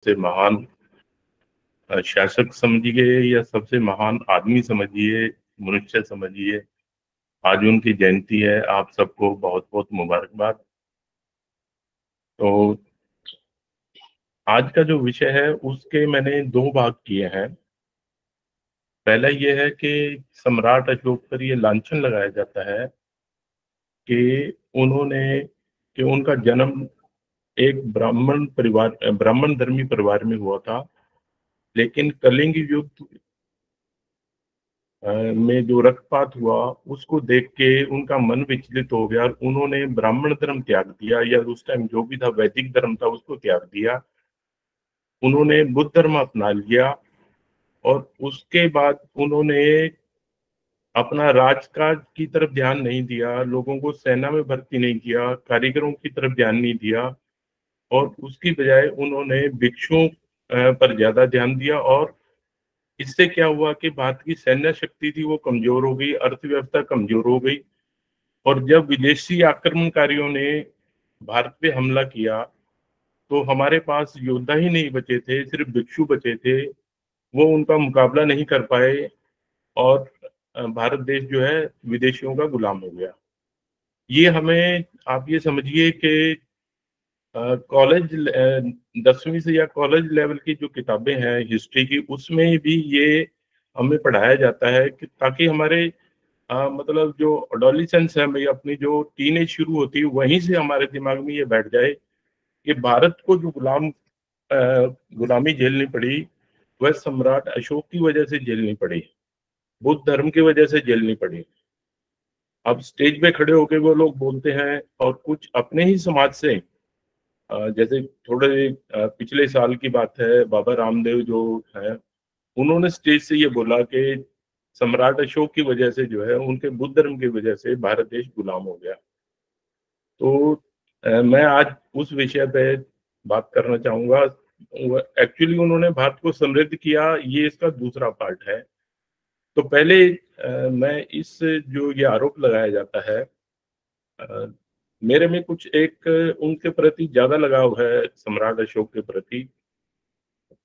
सबसे महान शासक समझिए या सबसे महान आदमी समझिए, मनुष्य समझिए, आज उनकी जयंती है। आप सबको बहुत बहुत मुबारकबाद। तो आज का जो विषय है उसके मैंने दो भाग किए हैं। पहला ये है कि सम्राट अशोक पर ये लांछन लगाया जाता है कि उनका जन्म एक ब्राह्मण धर्मी परिवार में हुआ था, लेकिन कलिंग युद्ध में जो रक्तपात हुआ उसको देख के उनका मन विचलित हो गया और उन्होंने ब्राह्मण धर्म त्याग दिया, या उस टाइम जो भी था वैदिक धर्म था उसको त्याग दिया। उन्होंने बुद्ध धर्म अपना लिया और उसके बाद उन्होंने अपना राजकाज की तरफ ध्यान नहीं दिया, लोगों को सेना में भर्ती नहीं किया, कारीगरों की तरफ ध्यान नहीं दिया, और उसकी बजाय उन्होंने भिक्षुओं पर ज्यादा ध्यान दिया। और इससे क्या हुआ कि भारत की सैन्य शक्ति थी वो कमजोर हो गई, अर्थव्यवस्था कमजोर हो गई। और जब विदेशी आक्रमणकारियों ने भारत पे हमला किया तो हमारे पास योद्धा ही नहीं बचे थे, सिर्फ भिक्षु बचे थे। वो उनका मुकाबला नहीं कर पाए और भारत देश जो है विदेशियों का गुलाम हो गया। ये हमें, आप ये समझिए कि कॉलेज 10वीं से या कॉलेज लेवल की जो किताबें हैं हिस्ट्री की, उसमें भी ये हमें पढ़ाया जाता है कि ताकि हमारे मतलब जो अडोलिसेंस है भाई, अपनी जो टीनेज शुरू होती है वहीं से हमारे दिमाग में ये बैठ जाए कि भारत को जो गुलामी झेलनी पड़ी वह सम्राट अशोक की वजह से झेलनी पड़ी, बुद्ध धर्म की वजह से झेलनी पड़ी। अब स्टेज पे खड़े होके वो लोग बोलते हैं और कुछ अपने ही समाज से, जैसे थोड़े पिछले साल की बात है, बाबा रामदेव जो है उन्होंने स्टेज से ये बोला कि सम्राट अशोक की वजह से जो है, उनके बुद्ध धर्म की वजह से भारत देश गुलाम हो गया। तो मैं आज उस विषय पे बात करना चाहूंगा। एक्चुअली उन्होंने भारत को समृद्ध किया, ये इसका दूसरा पार्ट है। तो पहले मैं इस जो ये आरोप लगाया जाता है, अ, मेरे में कुछ एक उनके प्रति ज्यादा लगाव है, सम्राट अशोक के प्रति।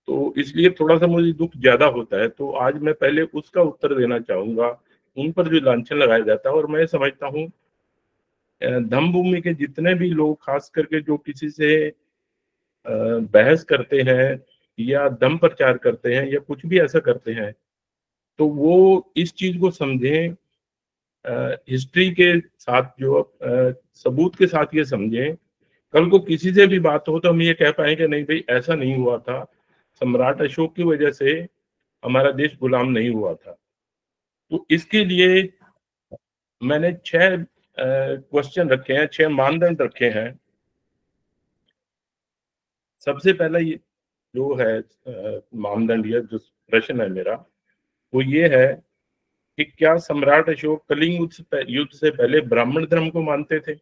तो इसलिए थोड़ा सा मुझे दुख ज्यादा होता है। तो आज मैं पहले उसका उत्तर देना चाहूंगा, उन पर जो लांछन लगाया जाता है। और मैं समझता हूँ धम्मभूमि के जितने भी लोग, खास करके जो किसी से बहस करते हैं या दम प्रचार करते हैं या कुछ भी ऐसा करते हैं, तो वो इस चीज को समझें, हिस्ट्री के साथ, जो सबूत के साथ ये समझें। कल को किसी से भी बात हो तो हम ये कह पाए कि नहीं भाई ऐसा नहीं हुआ था, सम्राट अशोक की वजह से हमारा देश गुलाम नहीं हुआ था। तो इसके लिए मैंने 6 क्वेश्चन रखे हैं, 6 मानदंड रखे हैं। सबसे पहला ये जो है मानदंड या जो प्रश्न है मेरा, वो ये है कि क्या सम्राट अशोक कलिंग युद्ध से पहले ब्राह्मण धर्म को मानते थे।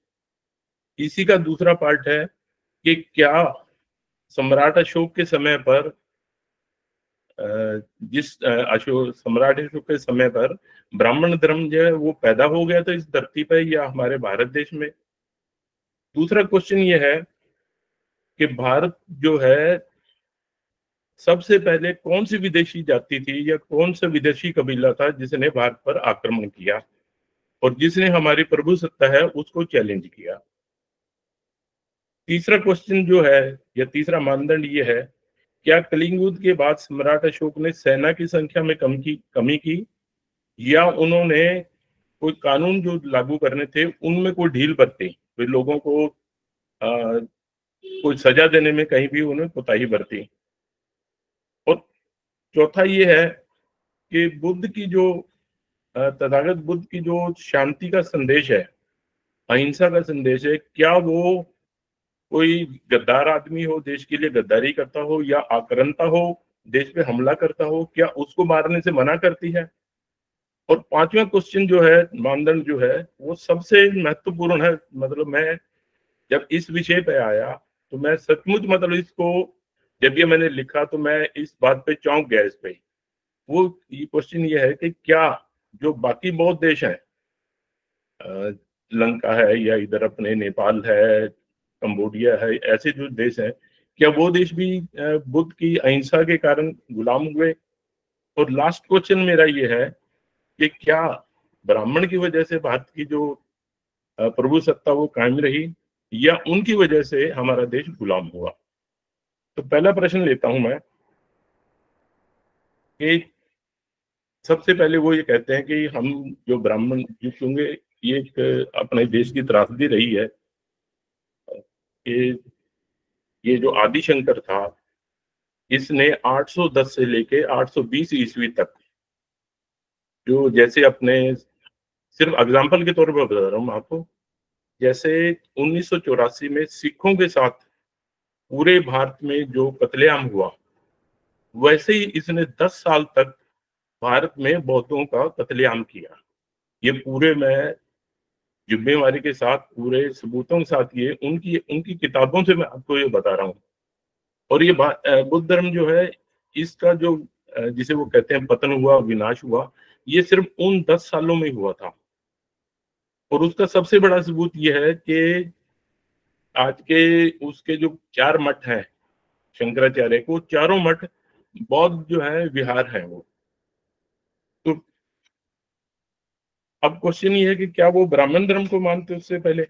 इसी का दूसरा पार्ट है कि क्या सम्राट अशोक के समय पर, अशोक सम्राट अशोक के समय पर ब्राह्मण धर्म जो है वो पैदा हो गया था इस धरती पर या हमारे भारत देश में। दूसरा क्वेश्चन ये है कि भारत जो है, सबसे पहले कौन सी विदेशी जाति थी या कौन सा विदेशी कबीला था जिसने भारत पर आक्रमण किया और जिसने हमारी प्रभुसत्ता है उसको चैलेंज किया। तीसरा क्वेश्चन जो है या तीसरा मानदंड ये है, क्या कलिंग युद्ध के बाद सम्राट अशोक ने सेना की संख्या में कमी की, या उन्होंने कोई कानून जो लागू करने थे उनमें कोई ढील बरती, वे लोगों को कोई सजा देने में कहीं भी उन्हें कोताही बरती। और चौथा ये है कि बुद्ध की जो तथागत बुद्ध की जो शांति का संदेश है, अहिंसा का संदेश है, क्या वो कोई गद्दार आदमी हो, देश के लिए गद्दारी करता हो या आक्रांता हो, देश पे हमला करता हो, क्या उसको मारने से मना करती है। और पांचवा क्वेश्चन जो है, मानदंड जो है, वो सबसे महत्वपूर्ण है। मतलब मैं जब इस विषय पे आया तो मैं सचमुच, मतलब इसको जब ये मैंने लिखा तो मैं इस बात पे चौंक गया इस पे। वो ये क्वेश्चन ये है कि क्या जो बाकी बहुत देश हैं, लंका है या इधर अपने नेपाल है, कंबोडिया है, ऐसे जो देश हैं, क्या वो देश भी बुद्ध की अहिंसा के कारण गुलाम हुए? और लास्ट क्वेश्चन मेरा ये है कि क्या ब्राह्मण की वजह से भारत की जो प्रभु सत्ता वो कायम रही, या उनकी वजह से हमारा देश गुलाम हुआ? तो पहला प्रश्न लेता हूं मैं कि सबसे पहले वो ये कहते हैं कि हम जो ब्राह्मण, क्योंकि ये एक अपने देश की त्रासदी रही है कि ये जो आदिशंकर था, इसने 810 से लेके 820 ईस्वी तक, जो जैसे अपने, सिर्फ एग्जाम्पल के तौर पर बता रहा हूँ आपको, जैसे 1984 में सिखों के साथ पूरे भारत में जो कत्लेआम हुआ, वैसे ही इसने 10 साल तक भारत में बौद्धों का कत्लेआम किया। ये पूरे, मैं जिम्मेवारी के साथ, पूरे सबूतों के साथ, ये उनकी उनकी किताबों से मैं आपको ये बता रहा हूँ। और ये बुद्ध धर्म जो है, इसका जो जिसे वो कहते हैं पतन हुआ, विनाश हुआ, ये सिर्फ उन 10 सालों में हुआ था। और उसका सबसे बड़ा सबूत ये है कि आज के उसके जो 4 मठ हैं शंकराचार्य को, चारों मठ बौद्ध जो है विहार है वो। तो अब क्वेश्चन ये है कि क्या वो ब्राह्मण धर्म को मानते उससे पहले?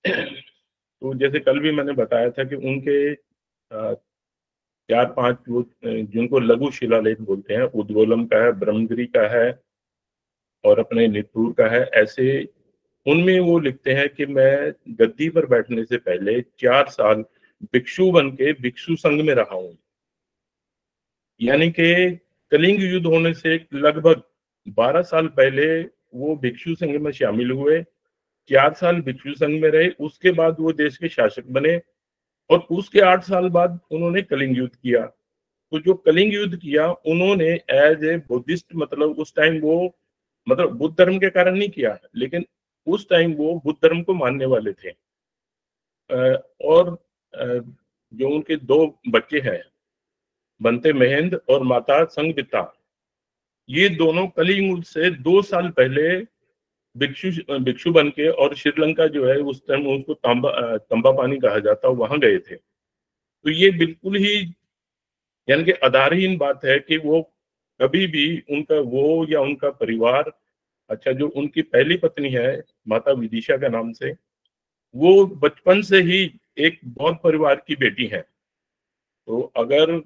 तो जैसे कल भी मैंने बताया था कि उनके 4-5 वो जिनको लघु शिलालेख बोलते हैं, उद्गोलम का है, ब्रह्मगिरी का है और अपने नित्तूर का है, ऐसे उनमें वो लिखते हैं कि मैं गद्दी पर बैठने से पहले 4 साल भिक्षु बन के भिक्षु संघ में रहा हूं। यानी कि कलिंग युद्ध होने से लगभग 12 साल पहले वो भिक्षु संघ में शामिल हुए, 4 साल भिक्षु संघ में रहे, उसके बाद वो देश के शासक बने और उसके 8 साल बाद उन्होंने कलिंग युद्ध किया। तो जो कलिंग युद्ध किया उन्होंने एज ए बुद्धिस्ट, मतलब उस टाइम वो, मतलब बुद्ध धर्म के कारण नहीं किया, लेकिन उस टाइम वो बुद्ध धर्म को मानने वाले थे। और जो उनके 2 बच्चे हैं, बनते महेंद्र और माता संगबिता, ये दोनों कलिंग युद्ध से 2 साल पहले भिक्षु भिक्षु बन के, और श्रीलंका जो है उस टाइम उसको तंबा पानी कहा जाता, वहां गए थे। तो ये बिल्कुल ही, यानी कि आधारहीन बात है कि वो कभी भी उनका, वो या उनका परिवार, अच्छा जो उनकी पहली पत्नी है माता विदिशा के नाम से, वो बचपन से ही एक बौद्ध परिवार की बेटी है। तो अगर,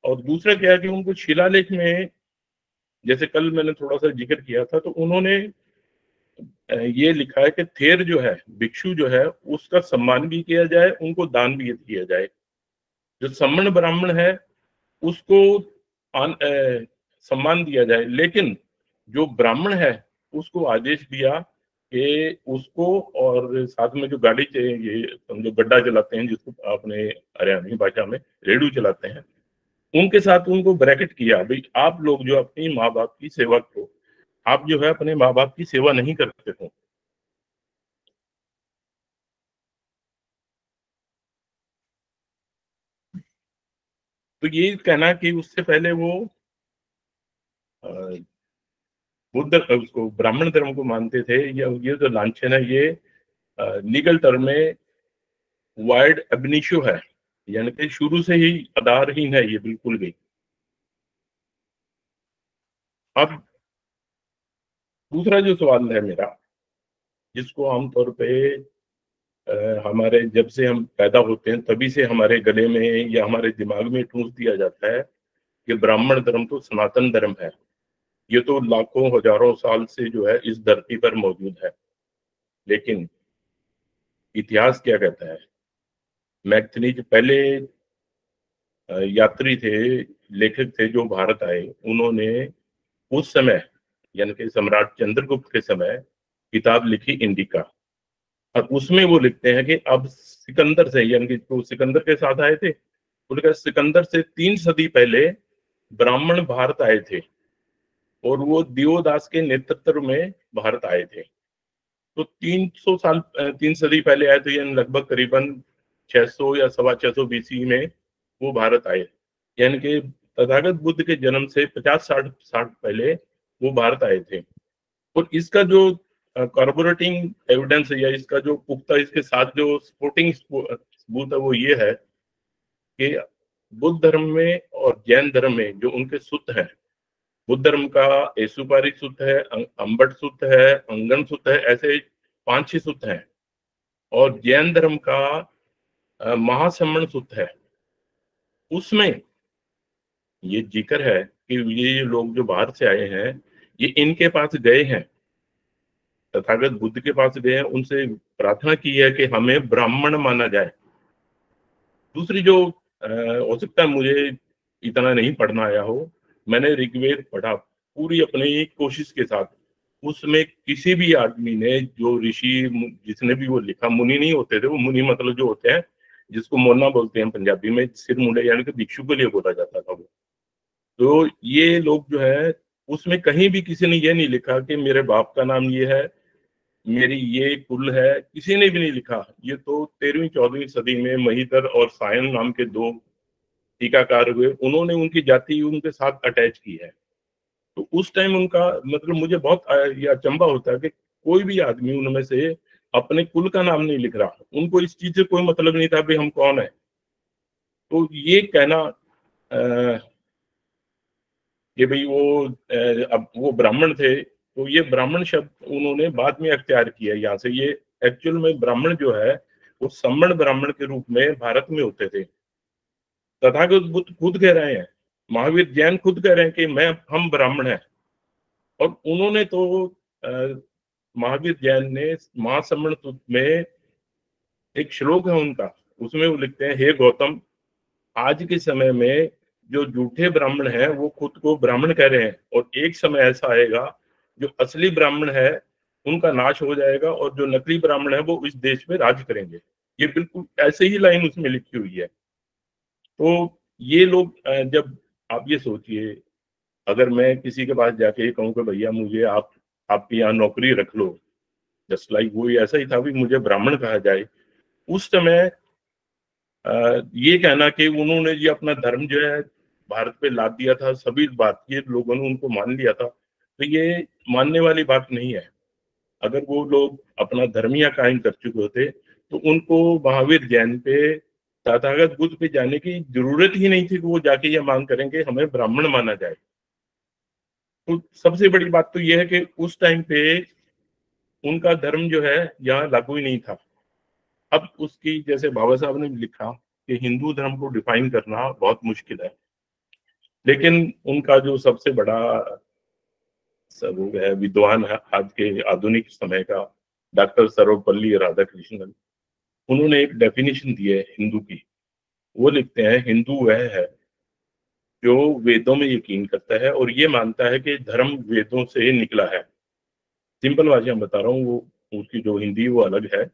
और दूसरा क्या है कि उनको शिलालेख में, जैसे कल मैंने थोड़ा सा जिक्र किया था, तो उन्होंने ये लिखा है कि थेर जो है, भिक्षु जो है, उसका सम्मान भी किया जाए, उनको दान भी किया जाए। जो सम्मन ब्राह्मण है उसको सम्मान दिया जाए, लेकिन जो ब्राह्मण है उसको आदेश दिया कि उसको, और साथ में जो गाड़ी ये समझो गड्ढा चलाते हैं, जिसको अपने हरियाणवी भाषा में रेडू चलाते हैं, उनके साथ उनको ब्रैकेट किया, भाई आप लोग जो अपनी माँ बाप की सेवा करो, आप जो है अपने माँ बाप की सेवा नहीं करते हो। तो ये कहना कि उससे पहले वो अ, बुद्ध, उसको ब्राह्मण धर्म को मानते थे, ये जो लांछन है, ये लीगल टर्म में वाइड एबनिशियो है, यानी कि शुरू से ही आधारहीन है ये बिल्कुल भी। अब दूसरा जो सवाल है मेरा, जिसको आमतौर पे हमारे, जब से हम पैदा होते हैं तभी से हमारे गले में या हमारे दिमाग में ठूंस दिया जाता है कि ब्राह्मण धर्म तो सनातन धर्म है, ये तो लाखों हजारों साल से जो है इस धरती पर मौजूद है। लेकिन इतिहास क्या कहता है? मैगथनीज पहले यात्री थे, लेखक थे जो भारत आए, उन्होंने उस समय, यानी कि सम्राट चंद्रगुप्त के समय, किताब लिखी इंडिका। और उसमें वो लिखते हैं कि अब सिकंदर से, यानी कि जो सिकंदर के साथ आए थे, उनका सिकंदर से 3 सदी पहले ब्राह्मण भारत आए थे, और वो दियोदास के नेतृत्व में भारत आए थे। तो 300 साल, 3 सदी पहले आए थे, यानी लगभग करीबन 600 या 650 बीसी में वो भारत आए। यानी कि तथागत बुद्ध के जन्म से 50-60 पहले वो भारत आए थे। और इसका जो कॉर्पोरेटिंग एविडेंस है, या इसका जो पुख्ता, इसके साथ जो स्पोर्टिंग सबूत है वो ये है कि बुद्ध धर्म में और जैन धर्म में जो उनके सूत्र हैं, बुद्ध धर्म का एसुपारी सूत्र है, अंबट सूत्र है, अंगन सूत्र है, ऐसे 5-6 सूत्र हैं। और जैन धर्म का महासम्मण सूत्र है, उसमें ये जिक्र है कि ये लोग जो बाहर से आए हैं, ये इनके पास गए हैं, तथागत बुद्ध के पास गए हैं, उनसे प्रार्थना की है कि हमें ब्राह्मण माना जाए। दूसरी जो हो सकता है मुझे इतना नहीं पढ़ना आया हो, मैंने ऋग्वेद पढ़ा पूरी अपनी कोशिश के साथ। उसमें किसी भी आदमी ने, जो ऋषि जिसने भी वो लिखा, मुनि नहीं होते थे वो, मुनि मतलब जो होते हैं जिसको मोना बोलते हैं पंजाबी में, सिर मुंडे यानी कि भिक्षु के लिए बोला जाता था वो। तो ये लोग जो है, उसमें कहीं भी किसी ने ये नहीं लिखा कि मेरे बाप का नाम ये है, मेरी ये कुल है, किसी ने भी नहीं लिखा। ये तो 13वीं-14वीं सदी में महिधर और सायन नाम के 2 टीकाकार हुए, उन्होंने उनकी जाति उनके साथ अटैच की है। तो उस टाइम उनका मतलब मुझे बहुत ये अचंभा होता है कि कोई भी आदमी उनमें से अपने कुल का नाम नहीं लिख रहा, उनको इस चीज से कोई मतलब नहीं था भाई हम कौन है। तो ये कहना कि भाई वो अब वो ब्राह्मण थे, तो ये ब्राह्मण शब्द उन्होंने बाद में अख्तियार किया यहाँ से। ये एक्चुअल में ब्राह्मण जो है वो सम्मण ब्राह्मण के रूप में भारत में होते थे। तथागत बुद्ध खुद कह रहे हैं, महावीर जैन खुद कह रहे हैं कि हम ब्राह्मण हैं। और उन्होंने तो महावीर जैन ने महासम्मण सूत्र में एक श्लोक है उनका, उसमें वो लिखते हैं, हे गौतम, आज के समय में जो झूठे ब्राह्मण हैं वो खुद को ब्राह्मण कह रहे हैं, और एक समय ऐसा आएगा जो असली ब्राह्मण है उनका नाश हो जाएगा और जो नकली ब्राह्मण है वो इस देश में राज करेंगे। ये बिल्कुल ऐसे ही लाइन उसमें लिखी हुई है। तो ये लोग जब आप ये सोचिए, अगर मैं किसी के पास जाके ये कहूँ कि भैया मुझे आपके यहाँ नौकरी रख लो, जस्ट लाइक वो ऐसा ही था भी मुझे ब्राह्मण कहा जाए। उस समय ये कहना कि उन्होंने ये अपना धर्म जो है भारत पे लाद दिया था, सभी भारतीय लोगों ने उनको मान लिया था, तो ये मानने वाली बात नहीं है। अगर वो लोग अपना धर्म या कायम कर चुके होते तो उनको महावीर जैन पे, तथागत बुद्ध पे जाने की जरूरत ही नहीं थी कि वो जाके ये मांग करेंगे हमें ब्राह्मण माना जाए। तो सबसे बड़ी बात तो ये है कि उस टाइम पे उनका धर्म जो है यहाँ लागू ही नहीं था। अब उसकी, जैसे बाबा साहब ने लिखा कि हिंदू धर्म को डिफाइन करना बहुत मुश्किल है, लेकिन उनका जो सबसे बड़ा वो है विद्वान है आज के आधुनिक समय का, डॉक्टर सर्वपल्ली राधाकृष्णन, उन्होंने एक डेफिनेशन दी है हिंदू की। वो लिखते हैं, हिंदू वह है जो वेदों में यकीन करता है और ये मानता है कि धर्म वेदों से निकला है। सिंपल भाषा में बता रहा हूँ, वो उसकी जो हिंदी वो अलग है।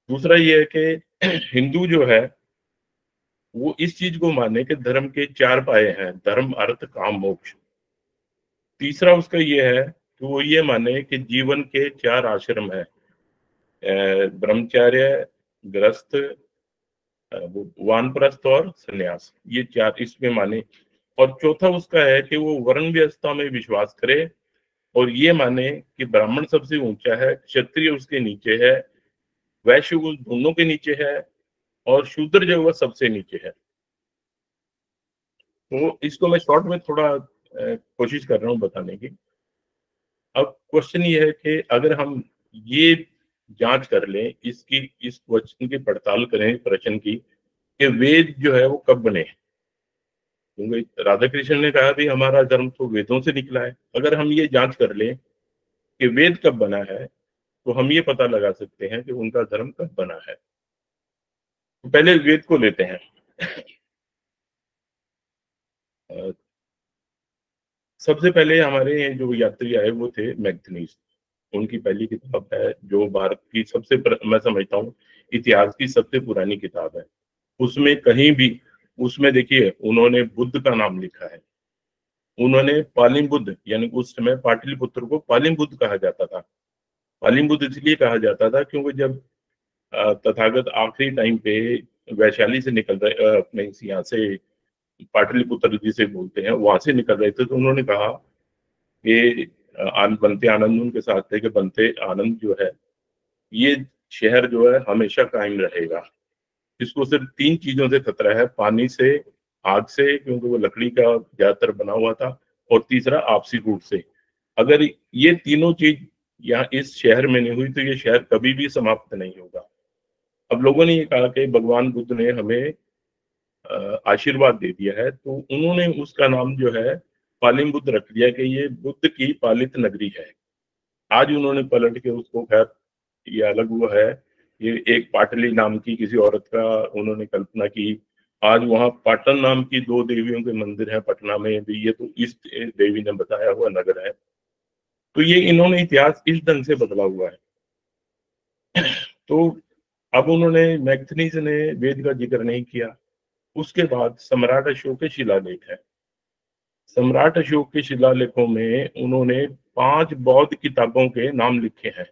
दूसरा ये है कि हिंदू जो है वो इस चीज को माने कि धर्म के 4 पाए हैं, धर्म अर्थ काम मोक्ष। तीसरा उसका ये है कि वो ये माने कि जीवन के 4 आश्रम है, ब्रह्मचर्य, गृहस्थ, वानप्रस्थ और सन्यास, ये 4 इसमें माने। और चौथा उसका है कि वो वर्ण व्यवस्था में विश्वास करे और ये माने कि ब्राह्मण सबसे ऊंचा है, क्षत्रिय उसके नीचे है, वैश्य उस दोनों के नीचे है और शूद्र जो वह सबसे नीचे है। तो इसको मैं शॉर्ट में थोड़ा कोशिश कर रहा हूँ बताने की। अब क्वेश्चन ये है कि अगर हम ये जांच कर लें, इस क्वेश्चन की पड़ताल करें प्रश्न की कि वेद जो है वो कब बने, क्योंकि राधा कृष्ण ने कहा भी हमारा धर्म तो वेदों से निकला है। अगर हम ये जांच कर लें कि वेद कब बना है तो हम ये पता लगा सकते हैं कि उनका धर्म कब बना है। तो पहले वेद को लेते हैं। सबसे पहले हमारे जो यात्री आए वो थे मैगनीज। उनकी पहली किताब है जो भारत की मैं समझता हूँ इतिहास की सबसे पुरानी किताब है। उसमें कहीं भी, उसमें देखिए उन्होंने बुद्ध का नाम लिखा है। उन्होंने पालिम बुद्ध, यानी उस समय पाटलिपुत्र को पालिम बुद्ध कहा जाता था। पालिम बुद्ध इसलिए कहा जाता था क्योंकि जब तथागत आखिरी टाइम पे वैशाली से निकल रहे, अपने यहाँ से पाटलिपुत्र जिसे बोलते हैं वहां से निकल रहे थे, तो उन्होंने कहा कि बनते आनंद उनके साथ थे कि बनते आनंद जो है ये शहर जो है हमेशा कायम रहेगा। इसको सिर्फ 3 चीजों से खतरा है, पानी से, आग से क्योंकि वो लकड़ी का ज्यादातर बना हुआ था, और तीसरा आपसी फूट से। अगर ये तीनों चीज यहाँ इस शहर में नहीं हुई तो ये शहर कभी भी समाप्त नहीं होगा। अब लोगों ने ये कहा कि भगवान बुद्ध ने हमें आशीर्वाद दे दिया है, तो उन्होंने उसका नाम जो है पालिम बुद्ध रख दिया कि ये बुद्ध की पालित नगरी है। आज उन्होंने पलट के उसको, खैर ये अलग हुआ है, ये एक पाटली नाम की किसी औरत का उन्होंने कल्पना की। आज वहां पाटन नाम की 2 देवियों के मंदिर है पटना में भी, ये तो इस देवी ने बताया हुआ नगर है। तो ये इन्होंने इतिहास इस ढंग से बदला हुआ है। तो अब उन्होंने, मैगथनीज ने वेद का जिक्र नहीं किया। उसके बाद सम्राट अशोक के शिलालेख है। सम्राट अशोक के शिलालेखों में उन्होंने 5 बौद्ध किताबों के नाम लिखे हैं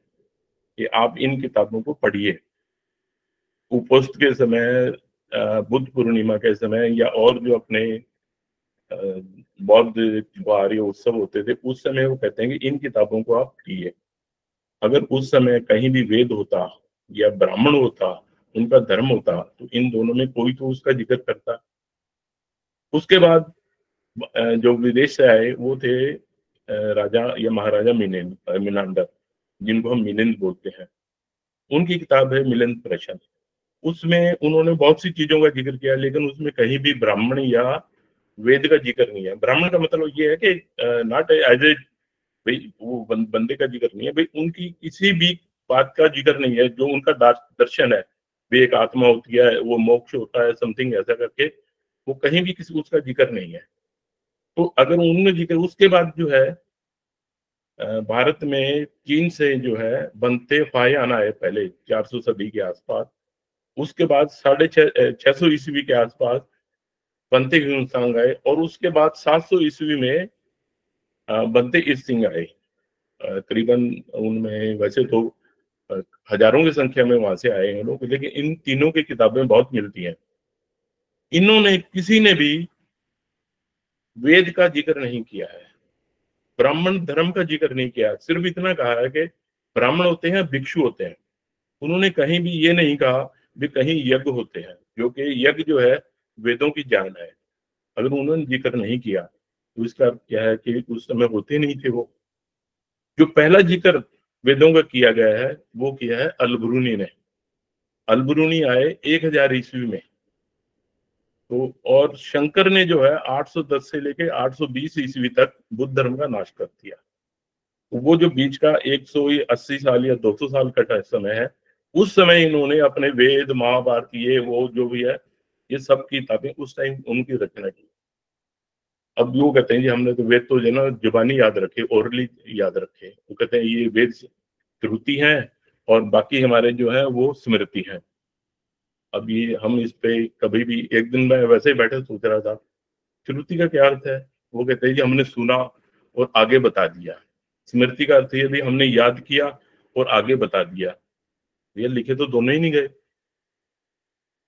कि आप इन किताबों को पढ़िए। उपोस्त के समय, बुद्ध पूर्णिमा के समय, या और जो अपने बौद्ध त्योहार या उत्सव होते थे उस समय वो कहते हैं कि इन किताबों को आप पढ़िए। अगर उस समय कहीं भी वेद होता या ब्राह्मण होता, उनका धर्म होता, तो इन दोनों में कोई तो उसका जिक्र करता। उसके बाद जो विदेश से आए वो थे राजा या महाराजा मिनांडर, जिनको हम मिलिंद बोलते हैं। उनकी किताब है मिलिंद प्रशन। उसमें उन्होंने बहुत सी चीजों का जिक्र किया, लेकिन उसमें कहीं भी ब्राह्मण या वेद का जिक्र नहीं है। ब्राह्मण का मतलब ये है कि नॉट एज ए, भाई वो बंदे का जिक्र नहीं है, भाई उनकी किसी भी बात का जिक्र नहीं है जो उनका दर्शन है। वे एक आत्मा होती है, वो मोक्ष होता है, समथिंग ऐसा करके, वो कहीं भी किसी उसका जिक्र नहीं है। तो अगर उनमें जिक्र, उसके बाद जो है भारत में चीन से जो है बनते फायान आए पहले 400 सदी के आसपास। उसके बाद 650 ईस्वी के आसपास बनते ह्यूनसांग आए, और उसके बाद 700 ईस्वी में बनते ईस्ट सिंह आए। करीबन उनमें वैसे तो अ, हजारों की संख्या में वहां से आए हैं लोग, लेकिन इन तीनों की किताबें बहुत मिलती हैं। इन्होंने, किसी ने भी वेद का जिक्र नहीं किया है, ब्राह्मण धर्म का जिक्र नहीं किया, सिर्फ इतना कहा है कि ब्राह्मण होते हैं, भिक्षु होते हैं। उन्होंने कहीं भी ये नहीं कहा भी कहीं यज्ञ होते हैं, जो कि यज्ञ जो है वेदों की जान है। अगर उन्होंने जिक्र नहीं किया तो इसका अर्थ क्या है कि उस समय होते नहीं थे वो। जो पहला जिक्र वेदों का किया गया है वो किया है अलबरूनी ने। अलबरूनी आए 1000 ईस्वी में। तो और शंकर ने जो है 810 से लेके 820 ईस्वी तक बुद्ध धर्म का नाश कर दिया। तो वो जो बीच का 180 साल या 200 साल का समय है, उस समय इन्होंने अपने वेद, महाभारत, ये वो जो भी है, ये सब किताबें उस टाइम उनकी रचना की। अब वो कहते हैं जी हमने तो वेद तो जो है ना जुबानी याद रखे, ओरली याद रखे। वो कहते हैं ये वेद श्रुति हैं और बाकी हमारे जो है वो स्मृति हैं। अब ये हम इस पे कभी भी, एक दिन मैं वैसे ही बैठे सोच रहा था, श्रुति का क्या अर्थ है? वो कहते हैं जी हमने सुना और आगे बता दिया। स्मृति का अर्थ ये भी हमने याद किया और आगे बता दिया। ये लिखे तो दोनों ही नहीं गए।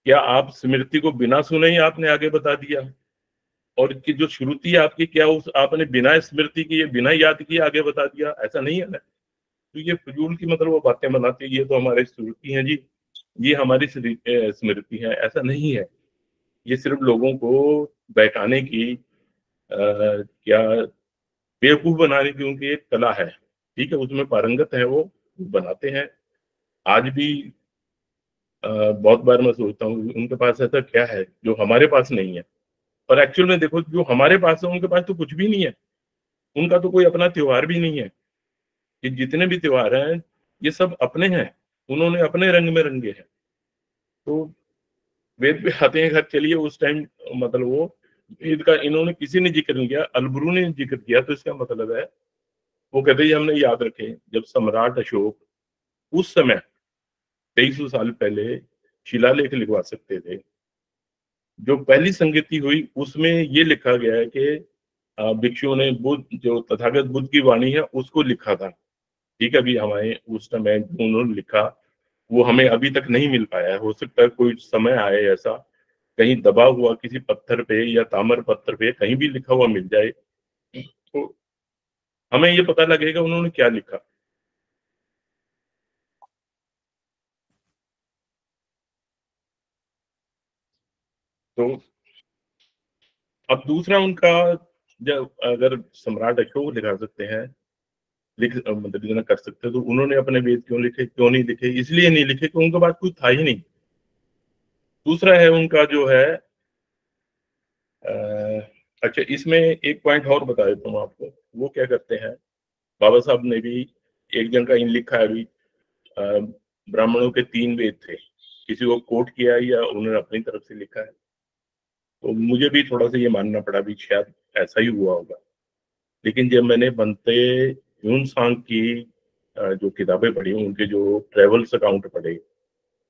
क्या आप स्मृति को बिना सुने ही आपने आगे बता दिया? और कि जो श्रुति है आपकी, क्या उस आपने बिना स्मृति किए, बिना याद किए आगे बता दिया? ऐसा नहीं है ना। तो ये फिजूल की मतलब वो बातें बनाती है, ये तो हमारी स्मृति है जी, ये हमारी स्मृति है, ऐसा नहीं है। ये सिर्फ लोगों को बहकाने की, क्या बेवकूफ बनाने की उनकी एक कला है। ठीक है, उसमें पारंगत है वो बनाते हैं। आज भी बहुत बार मैं सोचता हूँ उनके पास ऐसा क्या है जो हमारे पास नहीं है। और एक्चुअल में देखो, जो हमारे पास है उनके पास तो कुछ भी नहीं है। उनका तो कोई अपना त्योहार भी नहीं है। ये जितने भी त्योहार हैं ये सब अपने हैं, उन्होंने अपने रंग में रंगे हैं। तो वेद पे आते हैं, घर चलिए उस टाइम, मतलब वो वेद का इन्होंने किसी ने जिक्र नहीं किया, अलबरू ने जिक्र किया, तो इसका मतलब है वो कहते हैं हमने याद रखे जब सम्राट अशोक उस समय 2300 साल पहले शिलालेख लिखवा सकते थे। जो पहली संगति हुई उसमें ये लिखा गया है कि भिक्षुओं ने बुद्ध, जो तथागत बुद्ध की वाणी है उसको लिखा था। ठीक है, अभी हमारे उस समय जो उन्होंने लिखा वो हमें अभी तक नहीं मिल पाया है। हो सकता है कोई समय आए ऐसा, कहीं दबा हुआ किसी पत्थर पे या ताम्र पत्थर पे कहीं भी लिखा हुआ मिल जाए, तो हमें ये पता लगेगा उन्होंने क्या लिखा। तो अब दूसरा उनका, जब अगर सम्राट अशोक दिखा सकते हैं, मतलब इतना कर सकते हैं, तो उन्होंने अपने वेद क्यों लिखे, क्यों नहीं लिखे? इसलिए नहीं लिखे कि उनके पास कुछ था ही नहीं। दूसरा है उनका जो है अच्छा, इसमें एक पॉइंट और बता देता हूँ आपको। वो क्या करते हैं, बाबा साहब ने भी एक जन का इन लिखा है अभी, ब्राह्मणों के 3 वेद थे, किसी को कोट किया है या उन्होंने अपनी तरफ से लिखा है। तो मुझे भी थोड़ा सा ये मानना पड़ा भी शायद ऐसा ही हुआ होगा। लेकिन जब मैंने बनते ह्यून-सांग की जो किताबें पढ़ी, उनके जो ट्रेवल्स अकाउंट पढ़े,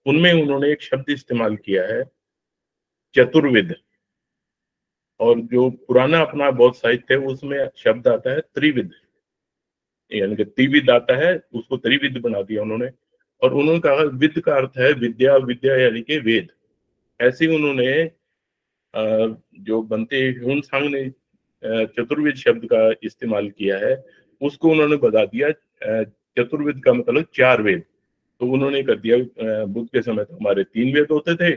उनमें उन्होंने एक शब्द इस्तेमाल किया है, चतुर्विद। और जो पुराना अपना बौद्ध साहित्य है, उसमें शब्द आता है त्रिविद, यानी कि त्रिविद आता है, उसको त्रिविद बना दिया उन्होंने। और उन्होंने कहा विद का अर्थ है विद्या, विद्या यानी कि वेद। ऐसे ही उन्होंने जो बनते ह्यून-सांग ने चतुर्वेद शब्द का इस्तेमाल किया है, उसको उन्होंने बता दिया चतुर्वेद का मतलब 4 वेद। तो उन्होंने कर दिया बुद्ध के समय तो हमारे 3 वेद होते थे,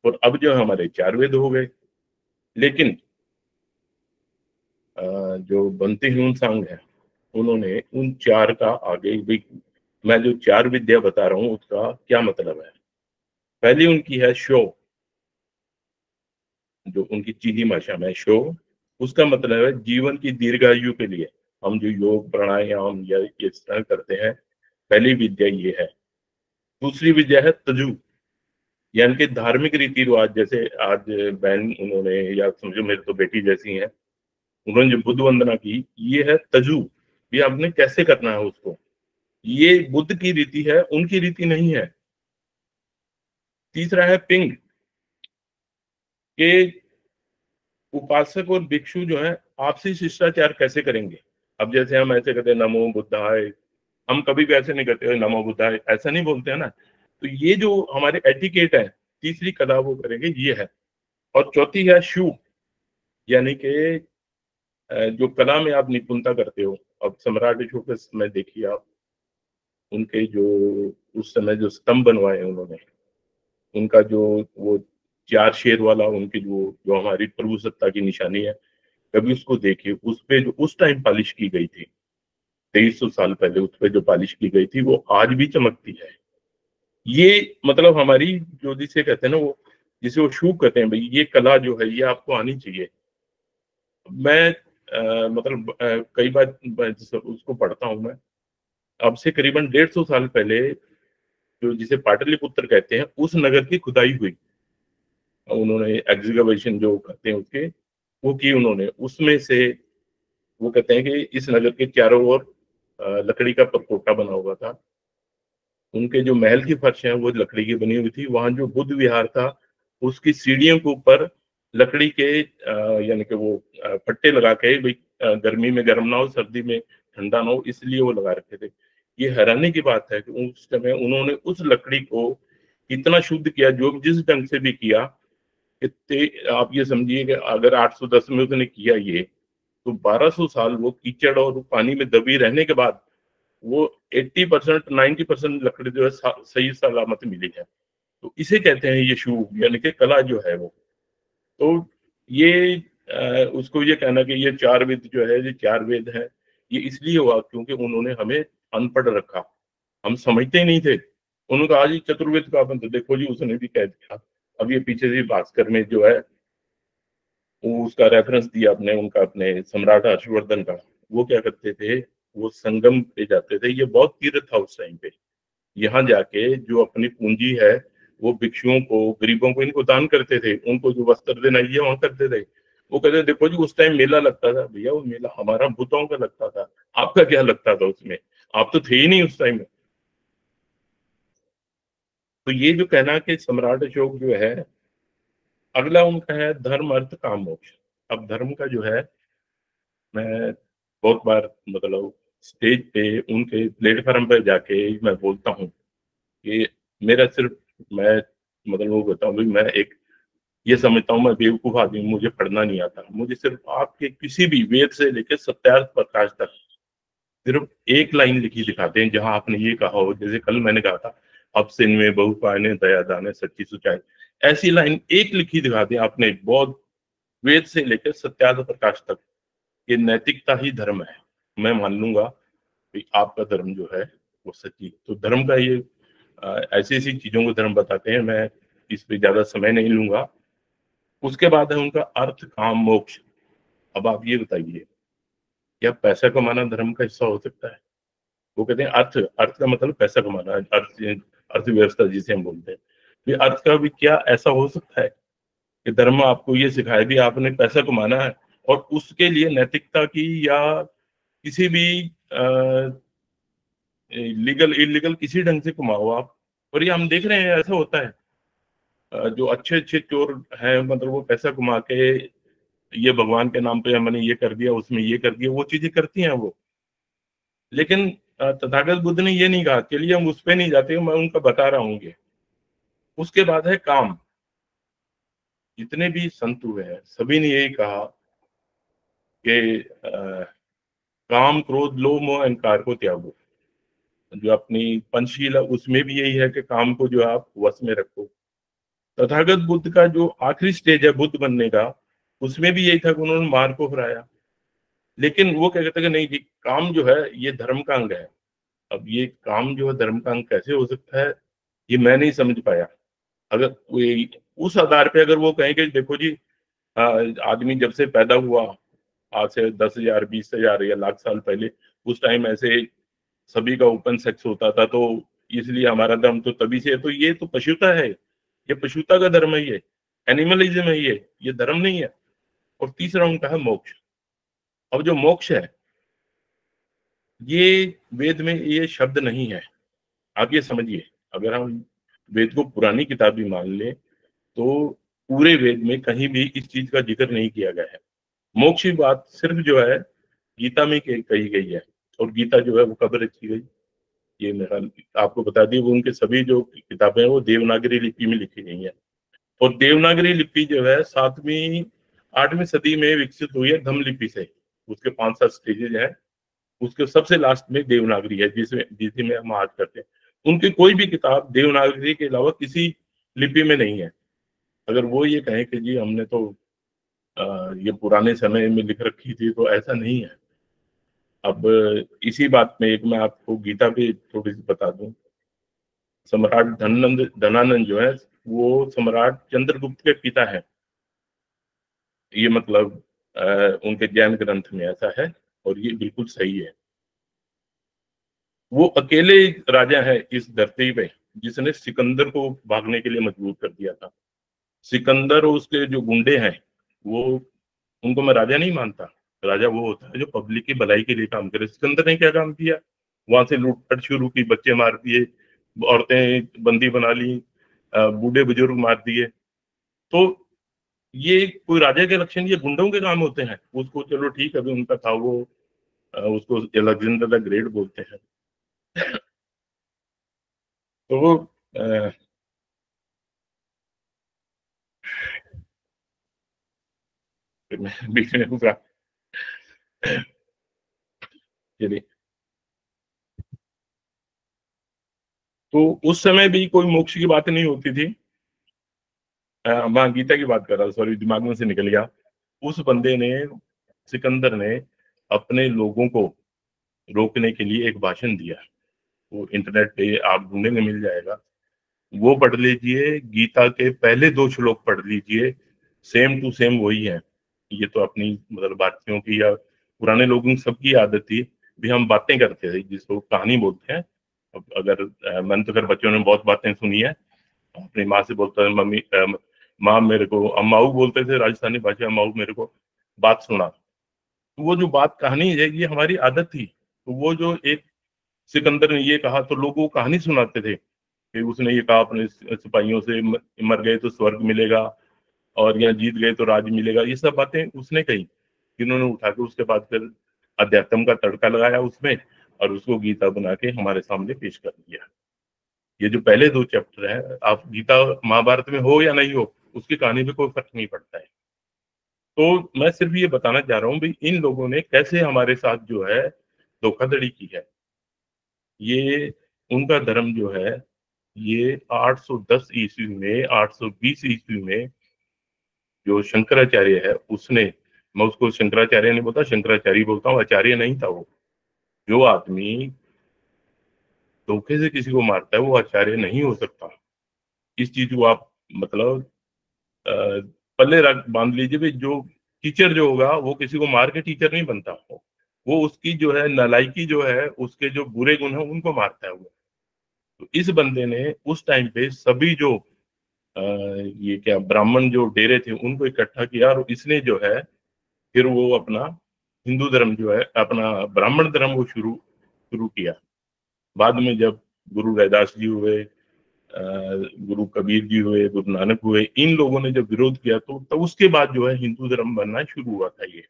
और अब जो हमारे 4 वेद हो गए। लेकिन जो बनते ह्यून-सांग है, उन्होंने उन 4 का आगे भी, मैं जो 4 विद्या बता रहा हूँ उसका क्या मतलब है। पहली उनकी है शो, जो उनकी चीनी भाषा में शो, उसका मतलब है जीवन की दीर्घायु के लिए हम जो योग प्राणायाम या इस तरह करते हैं, पहली विद्या ये है। दूसरी विद्या है तजु, यानी कि धार्मिक रीति रिवाज, जैसे आज बहन उन्होंने, या समझो मेरी तो बेटी जैसी है, उन्होंने जो बुद्ध वंदना की, ये है तजु। ये आपने कैसे करना है उसको, ये बुद्ध की रीति है, उनकी रीति नहीं है। तीसरा है पिंग, कि उपासक और भिक्षु जो है आपसी शिष्टाचार कैसे करेंगे। अब जैसे हम ऐसे कहते हैं नमो बुद्धाय, हम कभी भी ऐसे नहीं करते नमो बुद्धाय, ऐसा नहीं बोलते हैं ना। तो ये जो हमारे एटिकेट है, तीसरी कला वो करेंगे, ये है। और चौथी है शू, यानी कि जो कला में आप निपुणता करते हो। अब सम्राट अशोक के समय देखिए आप, उनके जो उस समय जो स्तंभ बनवाए उन्होंने, उनका जो वो 4 शेर वाला, उनकी जो जो हमारी प्रभुसत्ता की निशानी है, कभी उसको देखिए, उस पे जो उस टाइम पॉलिश की गई थी, 2300 साल पहले उस पे जो पॉलिश की गई थी, वो आज भी चमकती है। ये मतलब हमारी जो, जिसे कहते हैं ना वो, जिसे वो शूक कहते हैं, भाई ये कला जो है ये आपको आनी चाहिए। मैं मतलब कई बार उसको पढ़ता हूँ मैं। अब से करीबन 150 साल पहले जो जिसे पाटलिपुत्र कहते हैं, उस नगर की खुदाई हुई। उन्होंने एग्जीकवेशन जो कहते हैं उसके, वो की उन्होंने। उसमें से वो कहते हैं कि इस नगर के चारों ओर लकड़ी का परकोटा बना हुआ था। उनके जो महल की फर्श है वो लकड़ी की बनी हुई थी। वहां जो बुद्ध विहार था, उसकी सीढ़ियों के ऊपर लकड़ी के यानी कि वो पट्टे लगा के, भाई गर्मी में गर्म ना हो, सर्दी में ठंडा ना हो, इसलिए वो लगा रखे थे। ये हैरानी की बात है कि उस समय उन्होंने उस लकड़ी को इतना शुद्ध किया, जो जिस ढंग से भी किया। इतने आप ये समझिए कि अगर 810 में उसने किया ये, तो 1200 साल वो कीचड़ और पानी में दबी रहने के बाद वो 80% 90% लकड़ी जो है सही सलामत मिली है। तो इसे कहते हैं ये शू, यानी कि कला जो है वो। तो ये उसको ये कहना कि ये 4 वेद जो है, ये 4 वेद है, ये इसलिए हुआ क्योंकि उन्होंने हमें अनपढ़ रखा। हम समझते ही नहीं थे। उन्होंने कहा जी चतुर्वेद का अपन, तो देखो जी उसने भी कह दिया। अब ये पीछे से भास्कर में जो है, वो उसका रेफरेंस दिया अपने, उनका अपने सम्राट हर्षवर्धन का। वो क्या करते थे, वो संगम पे जाते थे, ये बहुत तीर्थ था उस टाइम पे। यहाँ जाके जो अपनी पूंजी है, वो भिक्षुओं को, गरीबों को, इनको दान करते थे। उनको जो वस्त्र देना ये वहां करते थे। वो कहते देखो जी उस टाइम मेला लगता था। भैया वो मेला हमारा बुद्धों का लगता था, आपका क्या लगता था उसमें? आप तो थे ही नहीं उस टाइम में। तो ये जो कहना कि सम्राट अशोक जो है, अगला उनका है धर्म अर्थ काम मोक्ष। अब धर्म का जो है, मैं बहुत बार मतलब स्टेज पे उनके प्लेटफॉर्म पे जाके मैं बोलता हूँ कि मेरा सिर्फ, मैं मतलब वो बताऊँ भाई, मैं एक ये समझता हूँ मैं बेवकूफ आदमी हूँ, मुझे पढ़ना नहीं आता। मुझे सिर्फ आपके किसी भी वेद से लेकर सत्यार्थ प्रकाश तक सिर्फ एक लाइन लिखी दिखाते हैं जहां आपने ये कहा हो। जैसे कल मैंने कहा था, अब से इनमें बहु पाने दया दाने सच्ची सुचाई। ऐसी लाइन एक लिखी दिखा दी आपने, बहुत वेद से लेकर सत्यार्थ प्रकाश तक, ये नैतिकता ही धर्म है, मैं मान लूंगा कि आपका धर्म जो है वो सच्ची। तो धर्म का ये ऐसी ऐसी चीजों को धर्म बताते हैं, मैं इस पे ज्यादा समय नहीं लूंगा। उसके बाद है उनका अर्थ काम मोक्ष। अब आप ये बताइए, क्या पैसा कमाना धर्म का हिस्सा हो सकता है? वो कहते हैं अर्थ, अर्थ का मतलब पैसा कमाना, अर्थ अर्थव्यवस्था जिसे हम बोलते हैं। ये अर्थ का भी क्या ऐसा हो सकता है कि धर्म आपको ये सिखाए भी आपने पैसा कमाना है और उसके लिए नैतिकता की या किसी भी लीगल इलीगल किसी ढंग से कमाओ आप। और ये हम देख रहे हैं ऐसा होता है। जो अच्छे अच्छे चोर हैं, मतलब वो पैसा कमा के ये भगवान के नाम पे मैंने ये कर दिया, उसमें ये कर दिया, वो चीजें करती हैं वो। लेकिन तथागत बुद्ध ने ये नहीं कहा, चलिए हम उस पे नहीं जाते, मैं उनका बता रहा हूँ ये। उसके बाद है काम। जितने भी संत हुए हैं सभी ने यही कहा कि काम क्रोध लोभ मोह अहंकार को त्यागो। जो अपनी पंचशील है उसमें भी यही है कि काम को जो आप वश में रखो। तथागत बुद्ध का जो आखिरी स्टेज है बुद्ध बनने का, उसमें भी यही था कि उन्होंने मार को हराया। लेकिन वो क्या कहते हैं कि नहीं जी, काम जो है ये धर्म का अंग है। अब ये काम जो है धर्म का अंग कैसे हो सकता है, ये मैं नहीं समझ पाया। अगर कोई उस आधार पे अगर वो कहें कि देखो जी, आदमी जब से पैदा हुआ, आज से 10,000 20,000 या लाख साल पहले, उस टाइम ऐसे सभी का ओपन सेक्स होता था, तो इसलिए हमारा धर्म तो तभी से है। तो ये तो पशुता है, ये पशुता का धर्म है, ये एनिमलिज्म है, ये धर्म नहीं है। और तीसरा उनका है मोक्ष। अब जो मोक्ष है, ये वेद में ये शब्द नहीं है। आप ये समझिए, अगर हम वेद को पुरानी किताब भी मान लें तो पूरे वेद में कहीं भी इस चीज का जिक्र नहीं किया गया है। मोक्ष की बात सिर्फ जो है गीता में कही गई है। और गीता जो है वो कब रची गई, ये मेरा आपको बता दी, वो उनके सभी जो किताबें हैं वो देवनागरी लिपि में लिखी गई है। और देवनागरी लिपि जो है 7वीं 8वीं सदी में विकसित हुई है धम्म लिपि से। उसके 5-7 स्टेजेज हैं, उसके सबसे लास्ट में देवनागरी है जिसे में हम आज करते हैं। उनकी कोई भी किताब देवनागरी के अलावा किसी लिपि में नहीं है। अगर वो ये कहें कि जी हमने तो ये पुराने समय में लिख रखी थी, तो ऐसा नहीं है। अब इसी बात में एक मैं आपको गीता पे थोड़ी सी बता दूं। सम्राट धनानंद जो है वो सम्राट चंद्रगुप्त के पिता है। ये मतलब उनके जैन ग्रंथ में ऐसा है और ये बिल्कुल सही है। वो अकेले राजा है इस धरती पे जिसने सिकंदर को भागने के लिए मजबूर कर दिया था। सिकंदर और उसके जो गुंडे हैं, वो उनको मैं राजा नहीं मानता। राजा वो होता है जो पब्लिक की भलाई के लिए काम करे। सिकंदर ने क्या काम किया, वहां से लूटपाट शुरू की, बच्चे मार दिए, औरतें बंदी बना ली, बूढ़े बुजुर्ग मार दिए। तो ये कोई राजा के लक्षण, ये गुंडों के काम होते हैं। उसको चलो ठीक है, अभी उनका था वो, उसको अलेक्जेंडर द ग्रेट बोलते हैं। तो वो बीच में पूरा चलिए। तो उस समय भी कोई मोक्ष की बात नहीं होती थी। मैं गीता की बात कर रहा हूँ, सॉरी दिमाग में से निकल गया। उस बंदे ने, सिकंदर ने अपने लोगों को रोकने के लिए एक भाषण दिया। वो इंटरनेट पे आप ढूंढेंगे मिल जाएगा। वो पढ़ लीजिए, गीता के पहले 2 श्लोक पढ़ लीजिए, सेम टू सेम वही है। ये तो अपनी मतलब भारतीयों की या पुराने लोगों की सबकी आदत थी भी, हम बातें करते थे जिसको कहानी बोलते हैं। अब अगर मैंने तो अगर बच्चों ने बहुत बातें सुनी है, अपनी माँ से बोलता है मम्मी, माँ मेरे को, अम्माऊ बोलते थे राजस्थानी भाषा, अम्माऊ मेरे को बात सुना। तो वो जो बात कहानी है ये हमारी आदत थी। तो वो जो एक सिकंदर ने ये कहा तो लोगों को कहानी सुनाते थे कि उसने ये कहा अपने सिपाहियों से, मर गए तो स्वर्ग मिलेगा और यहाँ जीत गए तो राज मिलेगा। ये सब बातें उसने कही, जिन्होंने उठा के उसके बाद फिर अध्यात्म का तड़का लगाया उसमें और उसको गीता बना के हमारे सामने पेश कर दिया। ये जो पहले 2 चैप्टर है, आप गीता महाभारत में हो या नहीं हो, उसकी कहानी पे कोई फर्क नहीं पड़ता है। तो मैं सिर्फ ये बताना चाह रहा हूँ भी इन लोगों ने कैसे हमारे साथ जो है धोखाधड़ी की है। ये उनका धर्म जो है ये 810 ईस्वी में, 820 ईस्वी में जो शंकराचार्य है उसने, मैं उसको शंकराचार्य नहीं बोलता, शंकराचार्य बोलता हूँ, आचार्य नहीं था वो। जो आदमी धोखे से किसी को मारता है वो आचार्य नहीं हो सकता। इस चीज को आप मतलब अ, पल्ले रख बांध लीजिए भी। जो टीचर जो होगा वो किसी को मार के टीचर नहीं बनता, वो उसकी जो है नालायकी जो है, उसके जो बुरे गुण है उनको मारता है वो। तो इस बंदे ने उस टाइम पे सभी जो ये क्या ब्राह्मण जो डेरे थे उनको इकट्ठा किया, और इसने जो है फिर वो अपना हिंदू धर्म जो है, अपना ब्राह्मण धर्म वो शुरू शुरू किया। बाद में जब गुरु रैदास जी हुए, गुरु कबीर जी हुए, गुरु नानक हुए, इन लोगों ने जब विरोध किया तो तब उसके बाद जो है हिंदू धर्म बनना शुरू हुआ था ये।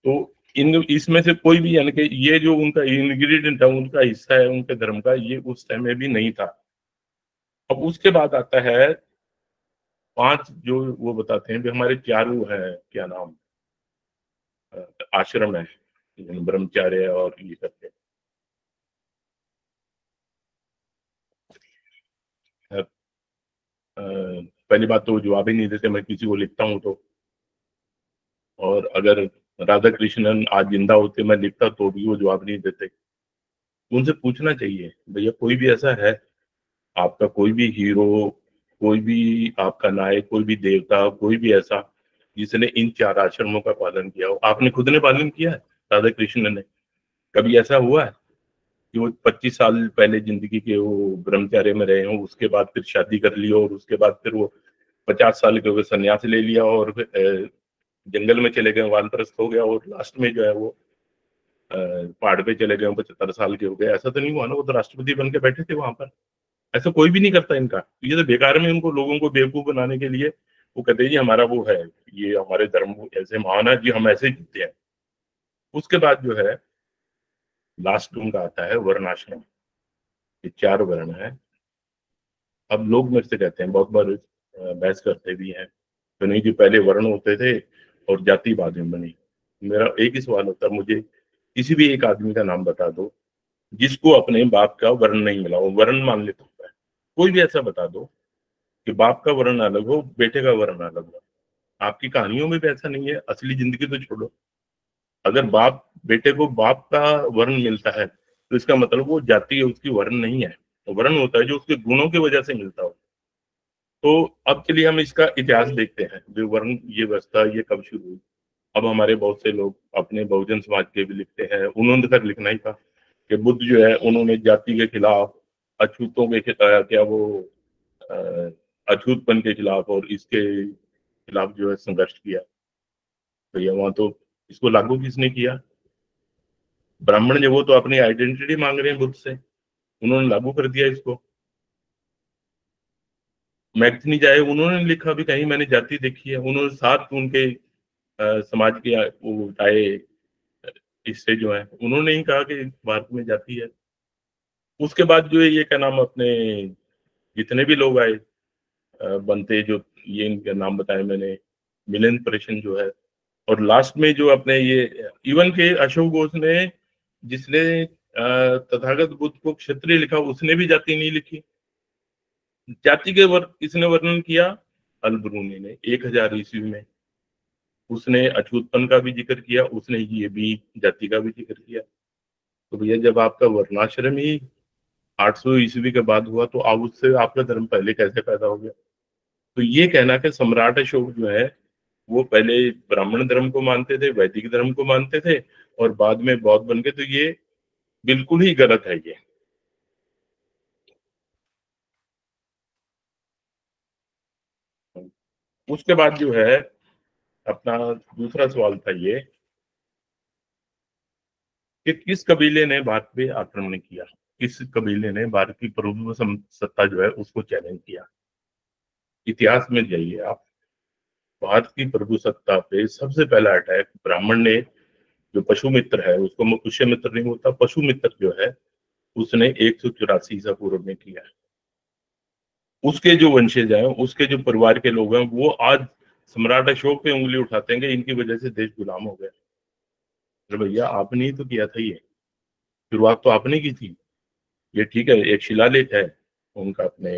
तो इन इसमें से कोई भी यानी कि ये जो उनका इंग्रेडिएंट है, उनका हिस्सा है उनके धर्म का, ये उस टाइम में भी नहीं था। अब उसके बाद आता है 5 जो वो बताते हैं भी हमारे चारों है, क्या नाम, आश्रम है, ब्रह्मचार्य और ये करके। अ, पहली बात तो जवाब ही नहीं देते, मैं किसी को लिखता हूँ तो। और अगर राधा कृष्णन आज जिंदा होते, मैं लिखता तो भी वो जवाब नहीं देते। उनसे पूछना चाहिए भैया, कोई भी ऐसा है आपका, कोई भी हीरो, कोई भी आपका नायक, कोई भी देवता, कोई भी ऐसा जिसने इन 4 आश्रमों का पालन किया हो? आपने खुद ने पालन किया है? राधा कृष्ण ने कभी ऐसा हुआ है कि वो 25 साल पहले जिंदगी के वो ब्रह्मचार्य में रहे हो, उसके बाद फिर शादी कर ली, और उसके बाद फिर वो 50 साल के हो गए संन्यास ले लिया, और जंगल में चले गए, वानप्रस्थ हो गया, और लास्ट में जो है वो पहाड़ पे चले गए, 75 साल के हो गए? ऐसा तो नहीं हुआ ना, वो तो राष्ट्रपति बन के बैठे थे वहां पर। ऐसा कोई भी नहीं करता इनका। ये तो बेकार में उनको, लोगों को बेवकूफ बनाने के लिए वो कहते हैं जी हमारा वो है, ये हमारे धर्म ऐसे महान है जी, हम ऐसे जीते हैं। उसके बाद जो है लास्ट उनका आता है वर्णाश्रम। ये 4 वर्ण है। अब लोग मेरे से कहते हैं, बहुत बार बहस करते भी हैं तो, नहीं जी पहले वर्ण होते थे और जाति बाद में बनी। मेरा एक ही सवाल होता है, मुझे किसी भी एक आदमी का नाम बता दो जिसको अपने बाप का वर्ण नहीं मिला, वो वर्ण मान लेता है। कोई भी ऐसा बता दो कि बाप का वर्ण अलग हो, बेटे का वर्ण अलग हो। आपकी कहानियों में भी ऐसा नहीं है, असली जिंदगी तो छोड़ो। अगर बाप बेटे को बाप का वर्ण मिलता है तो इसका मतलब वो जाति है, उसकी वर्ण नहीं है। तो वर्ण होता है जो उसके गुणों की वजह से मिलता हो। तो अब चलिए हम इसका इतिहास देखते हैं, जो वर्ण ये व्यवस्था ये कब शुरू हुई। अब हमारे बहुत से लोग अपने बहुजन समाज के भी लिखते हैं, उन्होंने तक लिखना ही था कि बुद्ध जो है उन्होंने जाति के खिलाफ, अछूतों के क्या वो अ, अछूतपन के खिलाफ और इसके खिलाफ जो है संघर्ष किया। तो ये वहां तो इसको लागू किसने किया? ब्राह्मण जो, वो तो अपनी आइडेंटिटी मांग रहे हैं बुद्ध से, उन्होंने लागू कर दिया इसको। मैगथनी जाए, उन्होंने लिखा भी कहीं मैंने जाति देखी है? उन्होंने 7 उनके समाज के वो आए हिस्से जो है, उन्होंने ही कहा कि भारत में जाति है। उसके बाद जो है ये क्या नाम, अपने जितने भी लोग आए बनते जो, ये इनके नाम बताए मैंने, मिलन परिषद जो है, और लास्ट में जो अपने ये इवन के अशोक घोष ने, जिसने तथागत बुद्ध को क्षत्रिय लिखा, उसने भी जाति नहीं लिखी। जाति के वर्ग किसने वर्णन किया? अल-बरूनी ने 1000 ईस्वी में। उसने अछूतपन का भी जिक्र किया, उसने ये भी जाति का भी जिक्र किया। तो भैया जब आपका वर्णाश्रम ही 800 ईस्वी के बाद हुआ, तो अब उससे आपका धर्म पहले कैसे पैदा हो गया? तो ये कहना कि सम्राट अशोक जो है वो पहले ब्राह्मण धर्म को मानते थे, वैदिक धर्म को मानते थे, और बाद में बौद्ध बन गए, तो ये बिल्कुल ही गलत है ये। उसके बाद जो है अपना दूसरा सवाल था ये कि किस कबीले ने भारत पे आक्रमण किया? किस कबीले ने भारत की प्रभुत्व सत्ता जो है उसको चैलेंज किया? इतिहास में जाइए आप, भारत की प्रभु सत्ता पे सबसे पहला अटैक ब्राह्मण ने, जो पशु मित्र है, उसको पुष्य मित्र नहीं होता, पशु मित्र जो है उसने 184 ईसा पूर्व में किया है। उसके जो वंशज हैं, उसके जो परिवार के लोग हैं, वो आज सम्राट अशोक पे उंगली उठाते हैं कि इनकी वजह से देश गुलाम हो गया। अरे भैया आपने ही तो किया था, ये शुरुआत तो आपने की थी। ये ठीक है, एक शिलालेख है, उनका अपने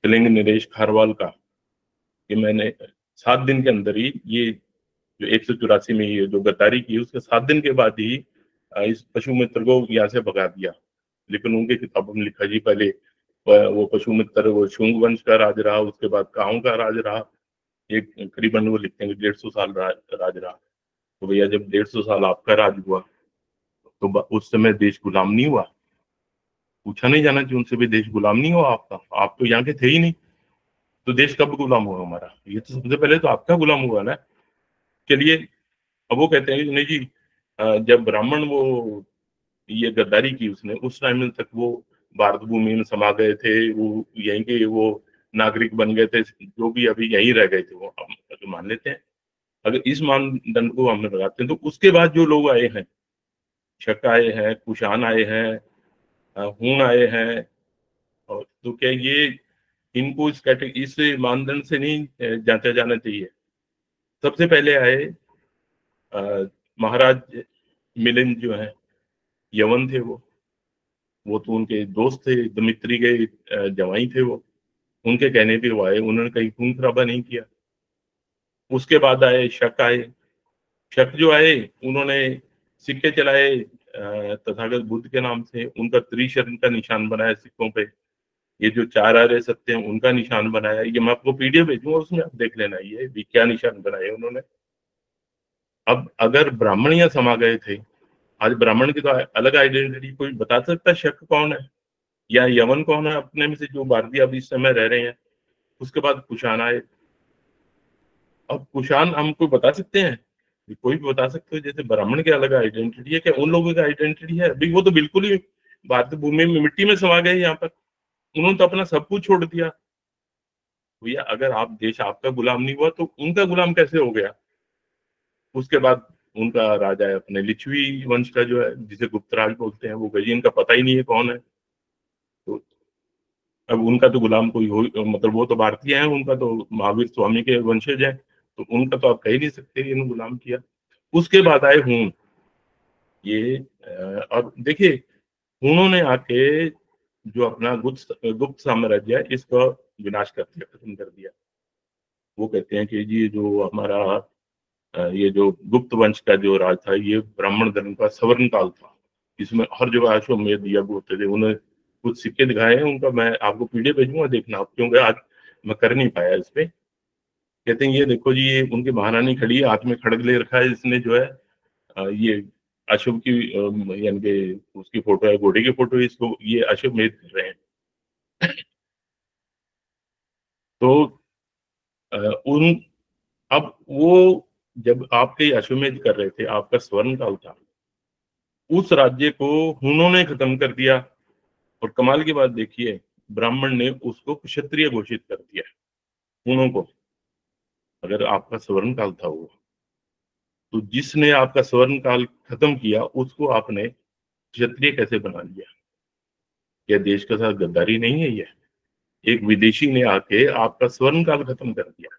तेलंग नरेश खारवाल का, कि मैंने 7 दिन के अंदर ही ये जो 184 में ये जो गद्दारी की, उसके 7 दिन के बाद ही इस पशु मित्र को यहाँ से भगा दिया। लेकिन उनके किताबों में लिखा जी पहले वो पशु मित्र वो शुंग वंश का राज रहा, उसके बाद काऊ का राज रहा, एक करीबन वो लिखते हैं 150 साल राज रहा। तो भैया जब 150 साल आपका राज हुआ तो उस समय देश गुलाम नहीं हुआ? पूछा नहीं जाना कि उनसे भी देश गुलाम नहीं हुआ आपका? आप तो यहाँ के थे ही नहीं, तो देश कब गुलाम हुआ हमारा? ये तो सबसे पहले तो आपका गुलाम हुआ ना। चलिए, अब वो कहते हैं कि नहीं जी, जब ब्राह्मण वो ये गद्दारी की उसने, उस टाइम तक वो भारत भूमि में समा गए थे, वो यहीं के वो नागरिक बन गए थे, जो भी अभी यहीं रह गए थे वो हम तो मान लेते हैं। अगर इस मानदंड को हम लगाते हैं तो उसके बाद जो लोग आए हैं, शक आए हैं, कुषाण आए हैं, हूण आए हैं, और तो क्या ये इनको इस मानदंड से नहीं जांचा जाना चाहिए? सबसे पहले आए महाराज मिलिंद जो है, यवन थे वो तो उनके दोस्त थे, दमित्री के जवाई थे वो, उनके कहने पे वो आए, उन्होंने कहीं खून खराबा नहीं किया। उसके बाद आए शक आए। शक जो आए, उन्होंने सिक्के चलाए तथागत बुद्ध के नाम से, उनका त्रिशरण का निशान बनाया सिक्कों पे, ये जो 4 आर्य सत्य हैं उनका निशान बनाया। ये मैं आपको पीडीएफ भेजूंगा, उसमें आप देख लेना ये भी क्या निशान बनाए उन्होंने। अब अगर ब्राह्मण यहाँ समा गए थे, आज ब्राह्मण की तो अलग आइडेंटिटी, कोई बता सकता है शक कौन है या यवन कौन है अपने में से जो भारतीय अब इस समय रह रहे हैं? उसके बाद कुषाण आए। अब कुषाण हमको बता सकते हैं, कोई भी बता सकते हो जैसे ब्राह्मण की अलग आइडेंटिटी है क्या उन लोगों की आइडेंटिटी है? अभी वो तो बिल्कुल ही भारतीय भूमि में मिट्टी में समा गए यहाँ पर, उन्होंने तो अपना सब कुछ छोड़ दिया। भैया अगर आप देश आपका गुलाम नहीं हुआ तो उनका गुलाम कैसे हो गया? उसके बाद उनका राजा है अपने लिच्छवी वंश का जो है, जिसे गुप्त राज बोलते हैं, वो गई, इनका पता ही नहीं है कौन है। तो अब उनका तो गुलाम कोई हो, मतलब वो तो भारतीय है, उनका तो महावीर स्वामी के वंशज है, तो उनका तो आप कह ही नहीं सकते इन्होंने गुलाम किया। उसके बाद आए हूण। ये और देखिए, हूणों ने आके जो अपना गुप्त साम्राज्य है इसका विनाश कर दिया, खत्म कर दिया। वो कहते हैं कि जी जो हमारा ये जो गुप्त वंश का जो राज था, ये ब्राह्मण धर्म का सवर्ण काल था, इसमें हर जगह अश्वमेध यज्ञ होते थे। उन्हें कुछ सिक्के दिखाए हैं उनका, मैं आपको पीडीएफ भेजूंगा, देखना आप, क्योंकि आज मैं कर नहीं पाया इस पे। कहते हैं ये देखो जी, ये उनकी महारानी खड़ी है, हाथ में खड़ग ले रखा है, इसने जो है ये अशुभ की यानी कि उसकी फोटो है, घोड़े की फोटो है, इसको ये अश्वमेध कर रहे हैं। तो उन अब वो जब आपके अश्वमेध कर रहे थे, आपका स्वर्ण काल था, उस राज्य को हुनों ने खत्म कर दिया। और कमाल की बात देखिए, ब्राह्मण ने उसको क्षत्रिय घोषित कर दिया हुनों को। अगर आपका स्वर्ण काल था वो, तो जिसने आपका स्वर्ण काल खत्म किया उसको आपने क्षत्रिय कैसे बना लिया? क्या देश के साथ गद्दारी नहीं है ये? एक विदेशी ने आके आपका स्वर्ण काल खत्म कर दिया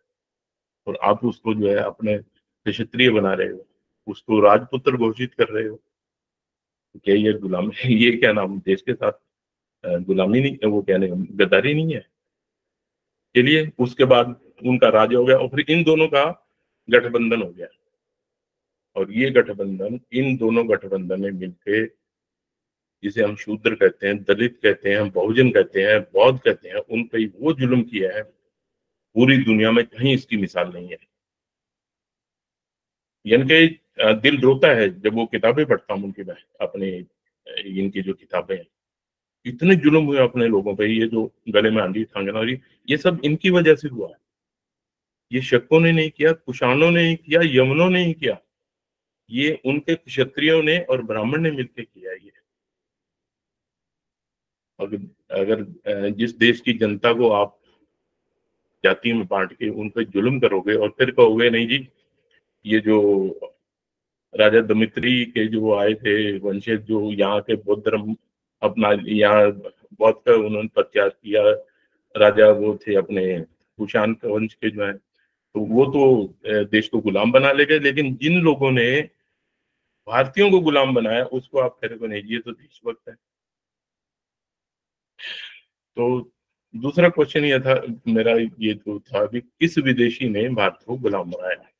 और आप उसको जो है अपने क्षत्रिय बना रहे हो, उसको राजपुत्र घोषित कर रहे हो। तो क्या ये गुलाम है? ये क्या नाम देश के साथ गुलामी नहीं, वो क्या नहीं, गद्दारी नहीं है? चलिए, उसके बाद उनका राज हो गया और फिर इन दोनों का गठबंधन हो गया। और ये गठबंधन, इन दोनों गठबंधन ने मिलके, जिसे हम शूद्र कहते हैं, दलित कहते हैं, हम बहुजन कहते हैं, बौद्ध कहते हैं, उन पे वो जुल्म किया है, पूरी दुनिया में कहीं इसकी मिसाल नहीं है। यानी कि दिल रोता है जब वो किताबें पढ़ता हूँ उनकी, मैं अपने इनकी जो किताबें हैं, इतने जुल्म हुए अपने लोगों पे, ये जो गले में आंधी थांगना, और ये सब इनकी वजह से हुआ है। ये शकों ने नहीं किया, कुषाणों ने नहीं किया, यमनों ने नहीं किया, ये उनके क्षत्रियों ने और ब्राह्मण ने मिलकर किया है ये। अगर अगर जिस देश की जनता को आप जाति में बांट के उन पर जुल्म करोगे और फिर कहोगे नहीं जी, ये जो राजा दमित्री के जो आए थे वंशज, जो यहाँ के बौद्ध धर्म अपना यहाँ बौद्ध का उन्होंने प्रचार किया, राजा वो थे अपने कुषाण के वंश के जो है, तो वो तो देश को गुलाम बना ले गए। लेकिन जिन लोगों ने भारतीयों को गुलाम बनाया उसको आप कह रहे हो नहीं, ये तो देशभक्त है। तो दूसरा क्वेश्चन ये था मेरा, ये तो था कि किस विदेशी ने भारत को गुलाम बनाया।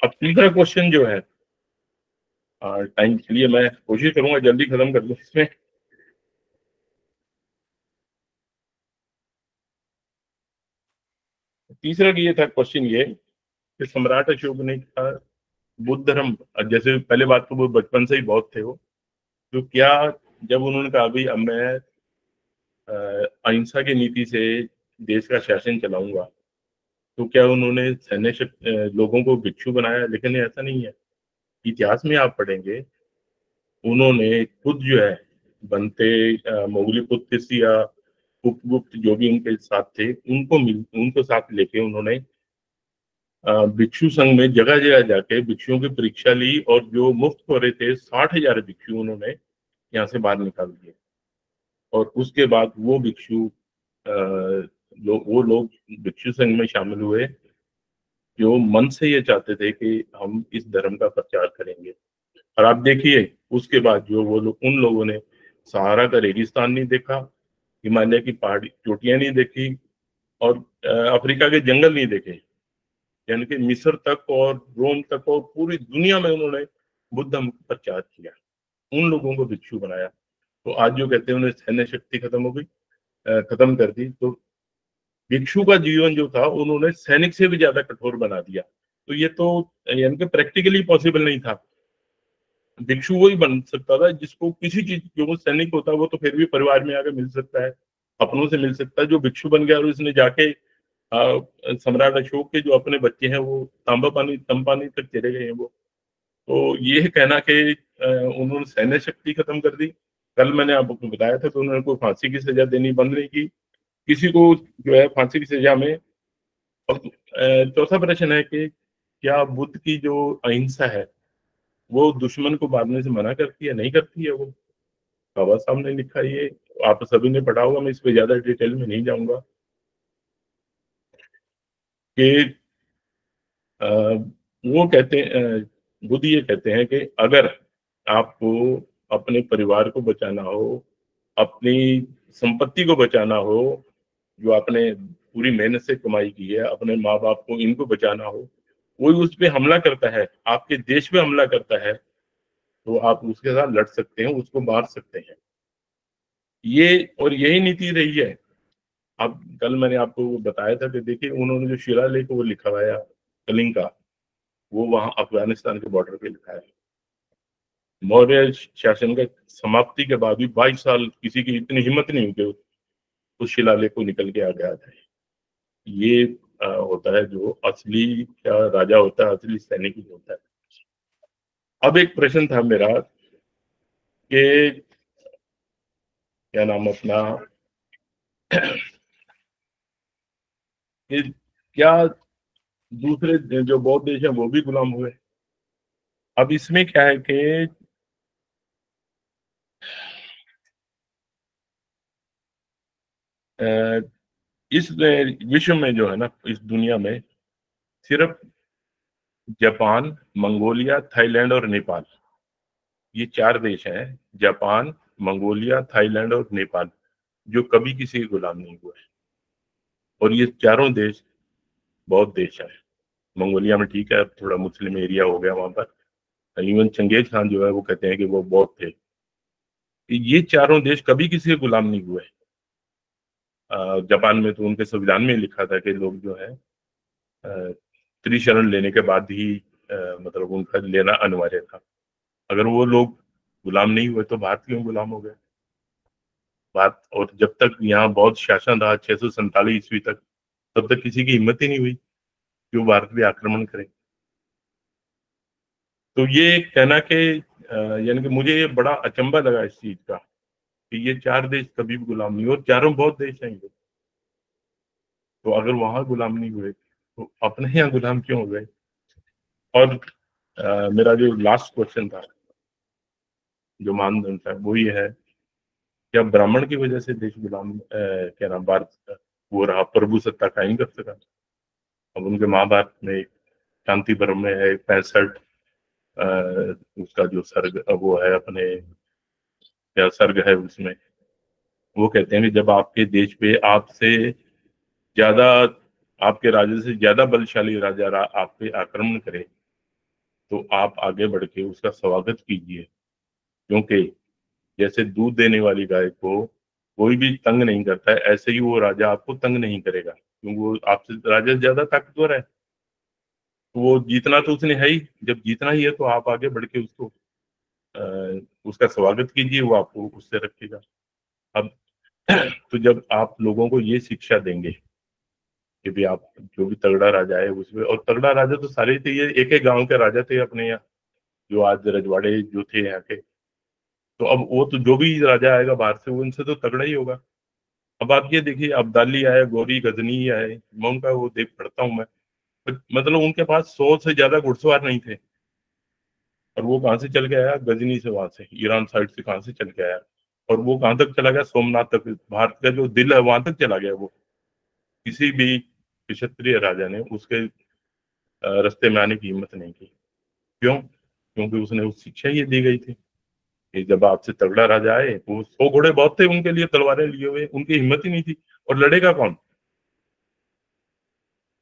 अब तीसरा क्वेश्चन जो है, टाइम के लिए मैं कोशिश करूंगा जल्दी खत्म कर दूं इसमें। तीसरा की ये था क्वेश्चन ये कि सम्राट अशोक ने कहा बुद्ध धर्म, जैसे पहले बात तो वो बचपन से ही बहुत थे वो, तो क्या जब उन्होंने कहा भाई अब मैं अहिंसा की नीति से देश का शासन चलाऊंगा, तो क्या उन्होंने लोगों को भिक्षु बनाया? लेकिन ऐसा नहीं है। इतिहास में आप पढ़ेंगे, उन्होंने खुद जो है बनते मोगली पुत्र या उपगुप्त जो भी उनके साथ थे उनको साथ लेके उन्होंने भिक्षु संघ में जगह जगह जाके भिक्षुओं की परीक्षा ली, और जो मुफ्त हो रहे थे 60,000 भिक्षु उन्होंने यहाँ से बाहर निकाल दिए। और उसके बाद वो भिक्षु वो लोग भिक्षु संघ में शामिल हुए जो मन से ये चाहते थे कि हम इस धर्म का प्रचार करेंगे। और आप देखिए उसके बाद जो वो लोग, उन लोगों ने सहारा का रेगिस्तान नहीं देखा, हिमालय की पहाड़ी चोटियां नहीं देखी, और अफ्रीका के जंगल नहीं देखे। यानी कि मिस्र तक और रोम तक और पूरी दुनिया में उन्होंने बुद्ध धर्म का प्रचार किया, उन लोगों को भिक्षु बनाया। तो आज जो कहते हैं उन्हें सैन्य शक्ति खत्म हो गई, खत्म कर दी, तो भिक्षु का जीवन जो था उन्होंने सैनिक से भी ज्यादा कठोर बना दिया। तो ये तो यानी कि प्रैक्टिकली पॉसिबल नहीं था। भिक्षु वही बन सकता था जिसको किसी चीज, जो वो सैनिक होता है वो तो फिर भी परिवार में आके मिल सकता है, अपनों से मिल सकता है। जो भिक्षु बन गया और उसने जाके सम्राट अशोक के जो अपने बच्चे हैं वो तंबापानी तक चले गए हैं वो। तो ये कहना कि उन्होंने सैन्य शक्ति खत्म कर दी, कल मैंने आपको बताया था कि उन्होंने कोई फांसी की सजा देनी बंद नहीं की किसी को, जो है फांसी की सजा में। और चौथा प्रश्न है कि क्या बुद्ध की जो अहिंसा है वो दुश्मन को मारने से मना करती है? नहीं करती है वो। बाबा साहब ने लिखा, ये आप सभी ने पढ़ा होगा, मैं इस पे ज्यादा डिटेल में नहीं जाऊंगा कि वो कहते हैं, बुद्ध ये कहते हैं कि अगर आपको अपने परिवार को बचाना हो, अपनी संपत्ति को बचाना हो, जो आपने पूरी मेहनत से कमाई की है, अपने माँ बाप को, इनको बचाना हो, कोई उस पे हमला करता है, आपके देश पे हमला करता है, तो आप उसके साथ लड़ सकते हैं, उसको मार सकते हैं। ये और यही नीति रही है। अब कल मैंने आपको बताया था कि देखिए उन्होंने जो शिलालेख वो लिखवाया कलिंग का, वो वहां अफगानिस्तान के बॉर्डर पे लिखा है। मौर्य शासन का समाप्ति के बाद भी 22 साल किसी की इतनी हिम्मत नहीं हुई कि उस शिलालेख को निकल के आ गया था। ये होता है जो असली क्या राजा होता है, असली सैनिक ही होता है। अब एक प्रश्न था मेरा कि क्या नाम अपना कि क्या दूसरे जो बौद्ध देश हैं वो भी गुलाम हुए? अब इसमें क्या है कि इस विश्व में जो है ना, इस दुनिया में सिर्फ जापान, मंगोलिया, थाईलैंड और नेपाल, ये 4 देश हैं, जापान, मंगोलिया, थाईलैंड और नेपाल, जो कभी किसी के गुलाम नहीं हुए। और ये चारों देश बौद्ध देश हैं। मंगोलिया में ठीक है, अब थोड़ा मुस्लिम एरिया हो गया वहां पर। इवन चंगेज खान जो है वो कहते हैं कि वो बौद्ध थे। ये चारों देश कभी किसी के गुलाम नहीं हुए। जापान में तो उनके संविधान में लिखा था कि लोग जो है त्रिशरण लेने के बाद ही मतलब उनका लेना अनिवार्य था। अगर वो लोग गुलाम नहीं हुए तो भारत क्यों गुलाम हो गए? भारत, और जब तक यहाँ बौद्ध शासन रहा 647 ईस्वी तक, तब तक किसी की हिम्मत ही नहीं हुई कि वो भारत पे आक्रमण करे। तो ये कहना कि यानी कि मुझे ये बड़ा अचंभा लगा इस चीज का कि ये 4 देश कभी भी गुलाम नहीं हुए, और चारों बौद्ध देश हैं ये। तो अगर वहां गुलाम नहीं हुए तो अपने यहाँ गुलाम क्यों हो गए? और मेरा जो लास्ट क्वेश्चन था, जो मानदंड था, वो ये है, क्या ब्राह्मण की वजह से देश गुलाम क्या नाम भारत वो रहा, प्रभु सत्ता कायम कर सका? अब उनके महाभारत में शांति पर्व में है 65 उसका जो सर्ग वो है अपने, क्या सर्ग है उसमें, वो कहते हैं कि जब आपके देश पे आपसे ज्यादा, आपके राज्य से ज्यादा बलशाली राजा आप पे आक्रमण करे, तो आप आगे बढ़ के उसका स्वागत कीजिए, क्योंकि जैसे दूध देने वाली गाय को कोई भी तंग नहीं करता है, ऐसे ही वो राजा आपको तंग नहीं करेगा, क्योंकि वो आपसे राजा ज्यादा ताकतवर है। तो वो जीतना तो उसने है ही, जब जीतना ही है तो आप आगे बढ़ के उसको उसका स्वागत कीजिए, वो आपको उससे रखेगा। अब तो जब आप लोगों को ये शिक्षा देंगे कि भी आप, जो भी तगड़ा राजा है उसमें, और तगड़ा राजा तो सारे थे, ये एक एक गांव के राजा थे अपने यहाँ, जो आज रजवाड़े जो थे यहाँ के। तो अब वो तो जो भी राजा आएगा बाहर से, वो इनसे तो तगड़ा ही होगा। अब आप ये देखिए, अब्दाली आए, गौरी गजनी आए, मैं उनका वो देख पढ़ता हूँ मैं, मतलब उनके पास 100 से ज्यादा घुड़सवार नहीं थे, और वो कहाँ से चल के आया, गजनी से, वहां से ईरान साइड से कहाँ से चल के आया, और वो कहाँ तक चला गया, सोमनाथ तक, भारत का जो दिल है वहां तक चला गया वो। किसी भी क्षत्रिय राजा ने उसके रास्ते में आने की हिम्मत नहीं की। क्यों? क्योंकि उसने उस शिक्षा ये दी गई थी कि जब आपसे तगड़ा राजा आए, वो 100 घोड़े बहुत थे उनके लिए, तलवारें लिए हुए, उनकी हिम्मत ही नहीं थी, और लड़ेगा कौन?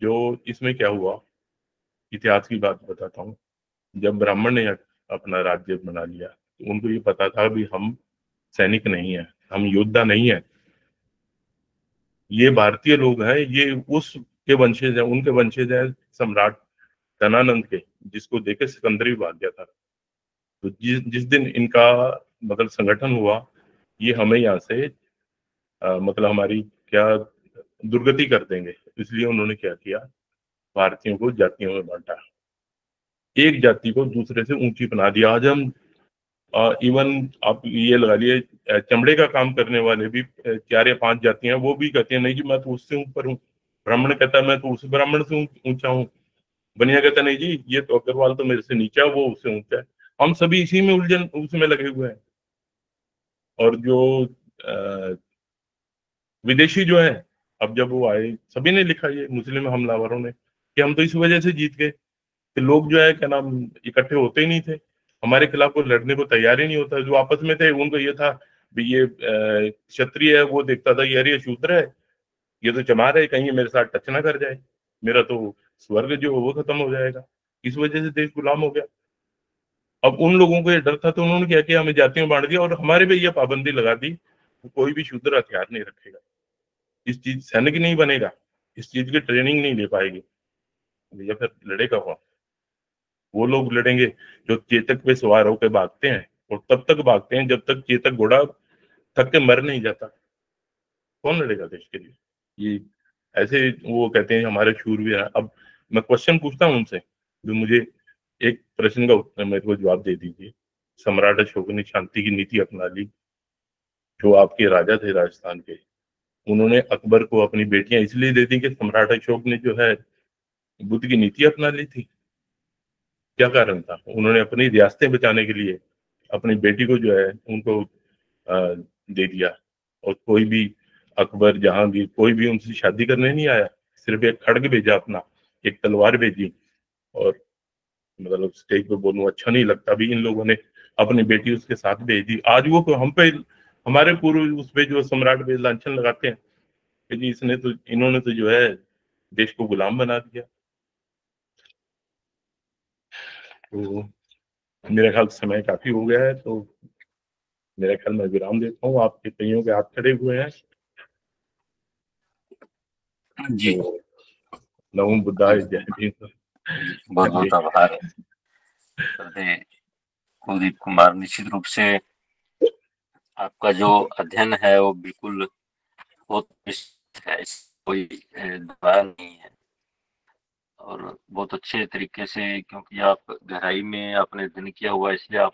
जो इसमें क्या हुआ, इतिहास की बात बताता हूँ। जब ब्राह्मण ने अपना राज्य बना लिया, तो उनको ये पता था भी हम सैनिक नहीं है, हम योद्धा नहीं है, ये भारतीय लोग हैं, ये उस के वंशज हैं, उनके वंशज हैं, सम्राट धनानंद के, जिसको देखे सिकंदर भी भाग गया था। तो जिस जिस दिन इनका मतलब संगठन हुआ, ये हमें यहाँ से मतलब हमारी क्या दुर्गति कर देंगे, इसलिए उन्होंने क्या किया, भारतीयों को जातियों में बांटा, एक जाति को दूसरे से ऊंची बना दिया। आज हम इवन आप ये लगा लिए, चमड़े का काम करने वाले भी 4 या 5 जातियां, वो भी कहते हैं नहीं जी मैं तो उससे ऊपर हूँ। ब्राह्मण कहता है मैं तो उस ब्राह्मण से ऊंचा हूँ। बनिया कहता नहीं जी ये तो अग्रवाल तो मेरे से नीचा है, वो उससे ऊंचा है। हम सभी इसी में उलझन उसमें लगे हुए हैं। और जो अ, विदेशी जो है, अब जब वो आए, सभी ने लिखा ये मुस्लिम हमलावरों ने, कि हम तो इस वजह से जीत गए कि लोग जो है क्या नाम, इकट्ठे होते ही नहीं थे, हमारे खिलाफ वो लड़ने को तैयार ही नहीं होता। जो आपस में थे उनको ये था भी ये क्षत्रिय है, वो देखता था यार ये शूद्र है, ये तो चमार है, कहीं ये मेरे साथ टच ना कर जाए, मेरा तो स्वर्ग जो है वो खत्म हो जाएगा। इस वजह से देश गुलाम हो गया। अब उन लोगों को ये डर था, तो उन्होंने क्या किया, हमें जातियों में बांट दिया, और हमारे पे ये पाबंदी लगा दी, कोई भी शूद्र हथियार नहीं रखेगा, इस चीज सैनिक नहीं बनेगा, इस चीज की ट्रेनिंग नहीं ले पाएगी। भैया फिर लड़ेगा कौन? वो लोग लड़ेंगे जो चेतक पे सवार होकर भागते हैं, और तब तक भागते हैं जब तक चेतक घोड़ा थक के मर नहीं जाता। कौन लड़ेगा देश के लिए? ये ऐसे वो कहते हैं हमारे शूरवीर हैं। अब मैं क्वेश्चन पूछता हूँ उनसे, जो मुझे एक प्रश्न का उत्तर मेरे को जवाब दे दीजिए। सम्राट अशोक ने शांति की नीति अपना ली, जो आपके राजा थे राजस्थान के, उन्होंने अकबर को अपनी बेटियां इसलिए दे दी कि सम्राट अशोक ने जो है बुद्ध की नीति अपना ली थी। क्या कारण था? उन्होंने अपनी रियासतें बचाने के लिए अपनी बेटी को जो है उनको दे दिया, और कोई भी अकबर जहांगीर कोई भी उनसे शादी करने नहीं आया, सिर्फ एक खड्ग भेजा अपना, एक तलवार भेजी। और मतलब स्टेज पे बोलूं अच्छा नहीं लगता भी, इन लोगों ने अपनी बेटी उसके साथ भेज दी। आज वो हम पे, हमारे पूर्व उस पे जो सम्राट पे लांछन लगाते हैं कि जी इसने तो, इन्होंने तो जो है देश को गुलाम बना दिया। तो मेरे ख्याल समय काफी हो गया है, तो मेरे ख्याल में विराम देता हूँ, आपके कईयों के हाथ खड़े हुए हैं। जी तो नमो बुद्धाय, जय भीम। जी, बहुत बहुत आभार श्रद्धेय कुलदीप कुमार। निश्चित रूप से आपका जो अध्ययन है वो बिल्कुल बहुत निश्चित है, इस कोई दवा नहीं है, और बहुत अच्छे तरीके से, क्योंकि आप गहराई में आपने अध्ययन किया हुआ है, इसलिए आप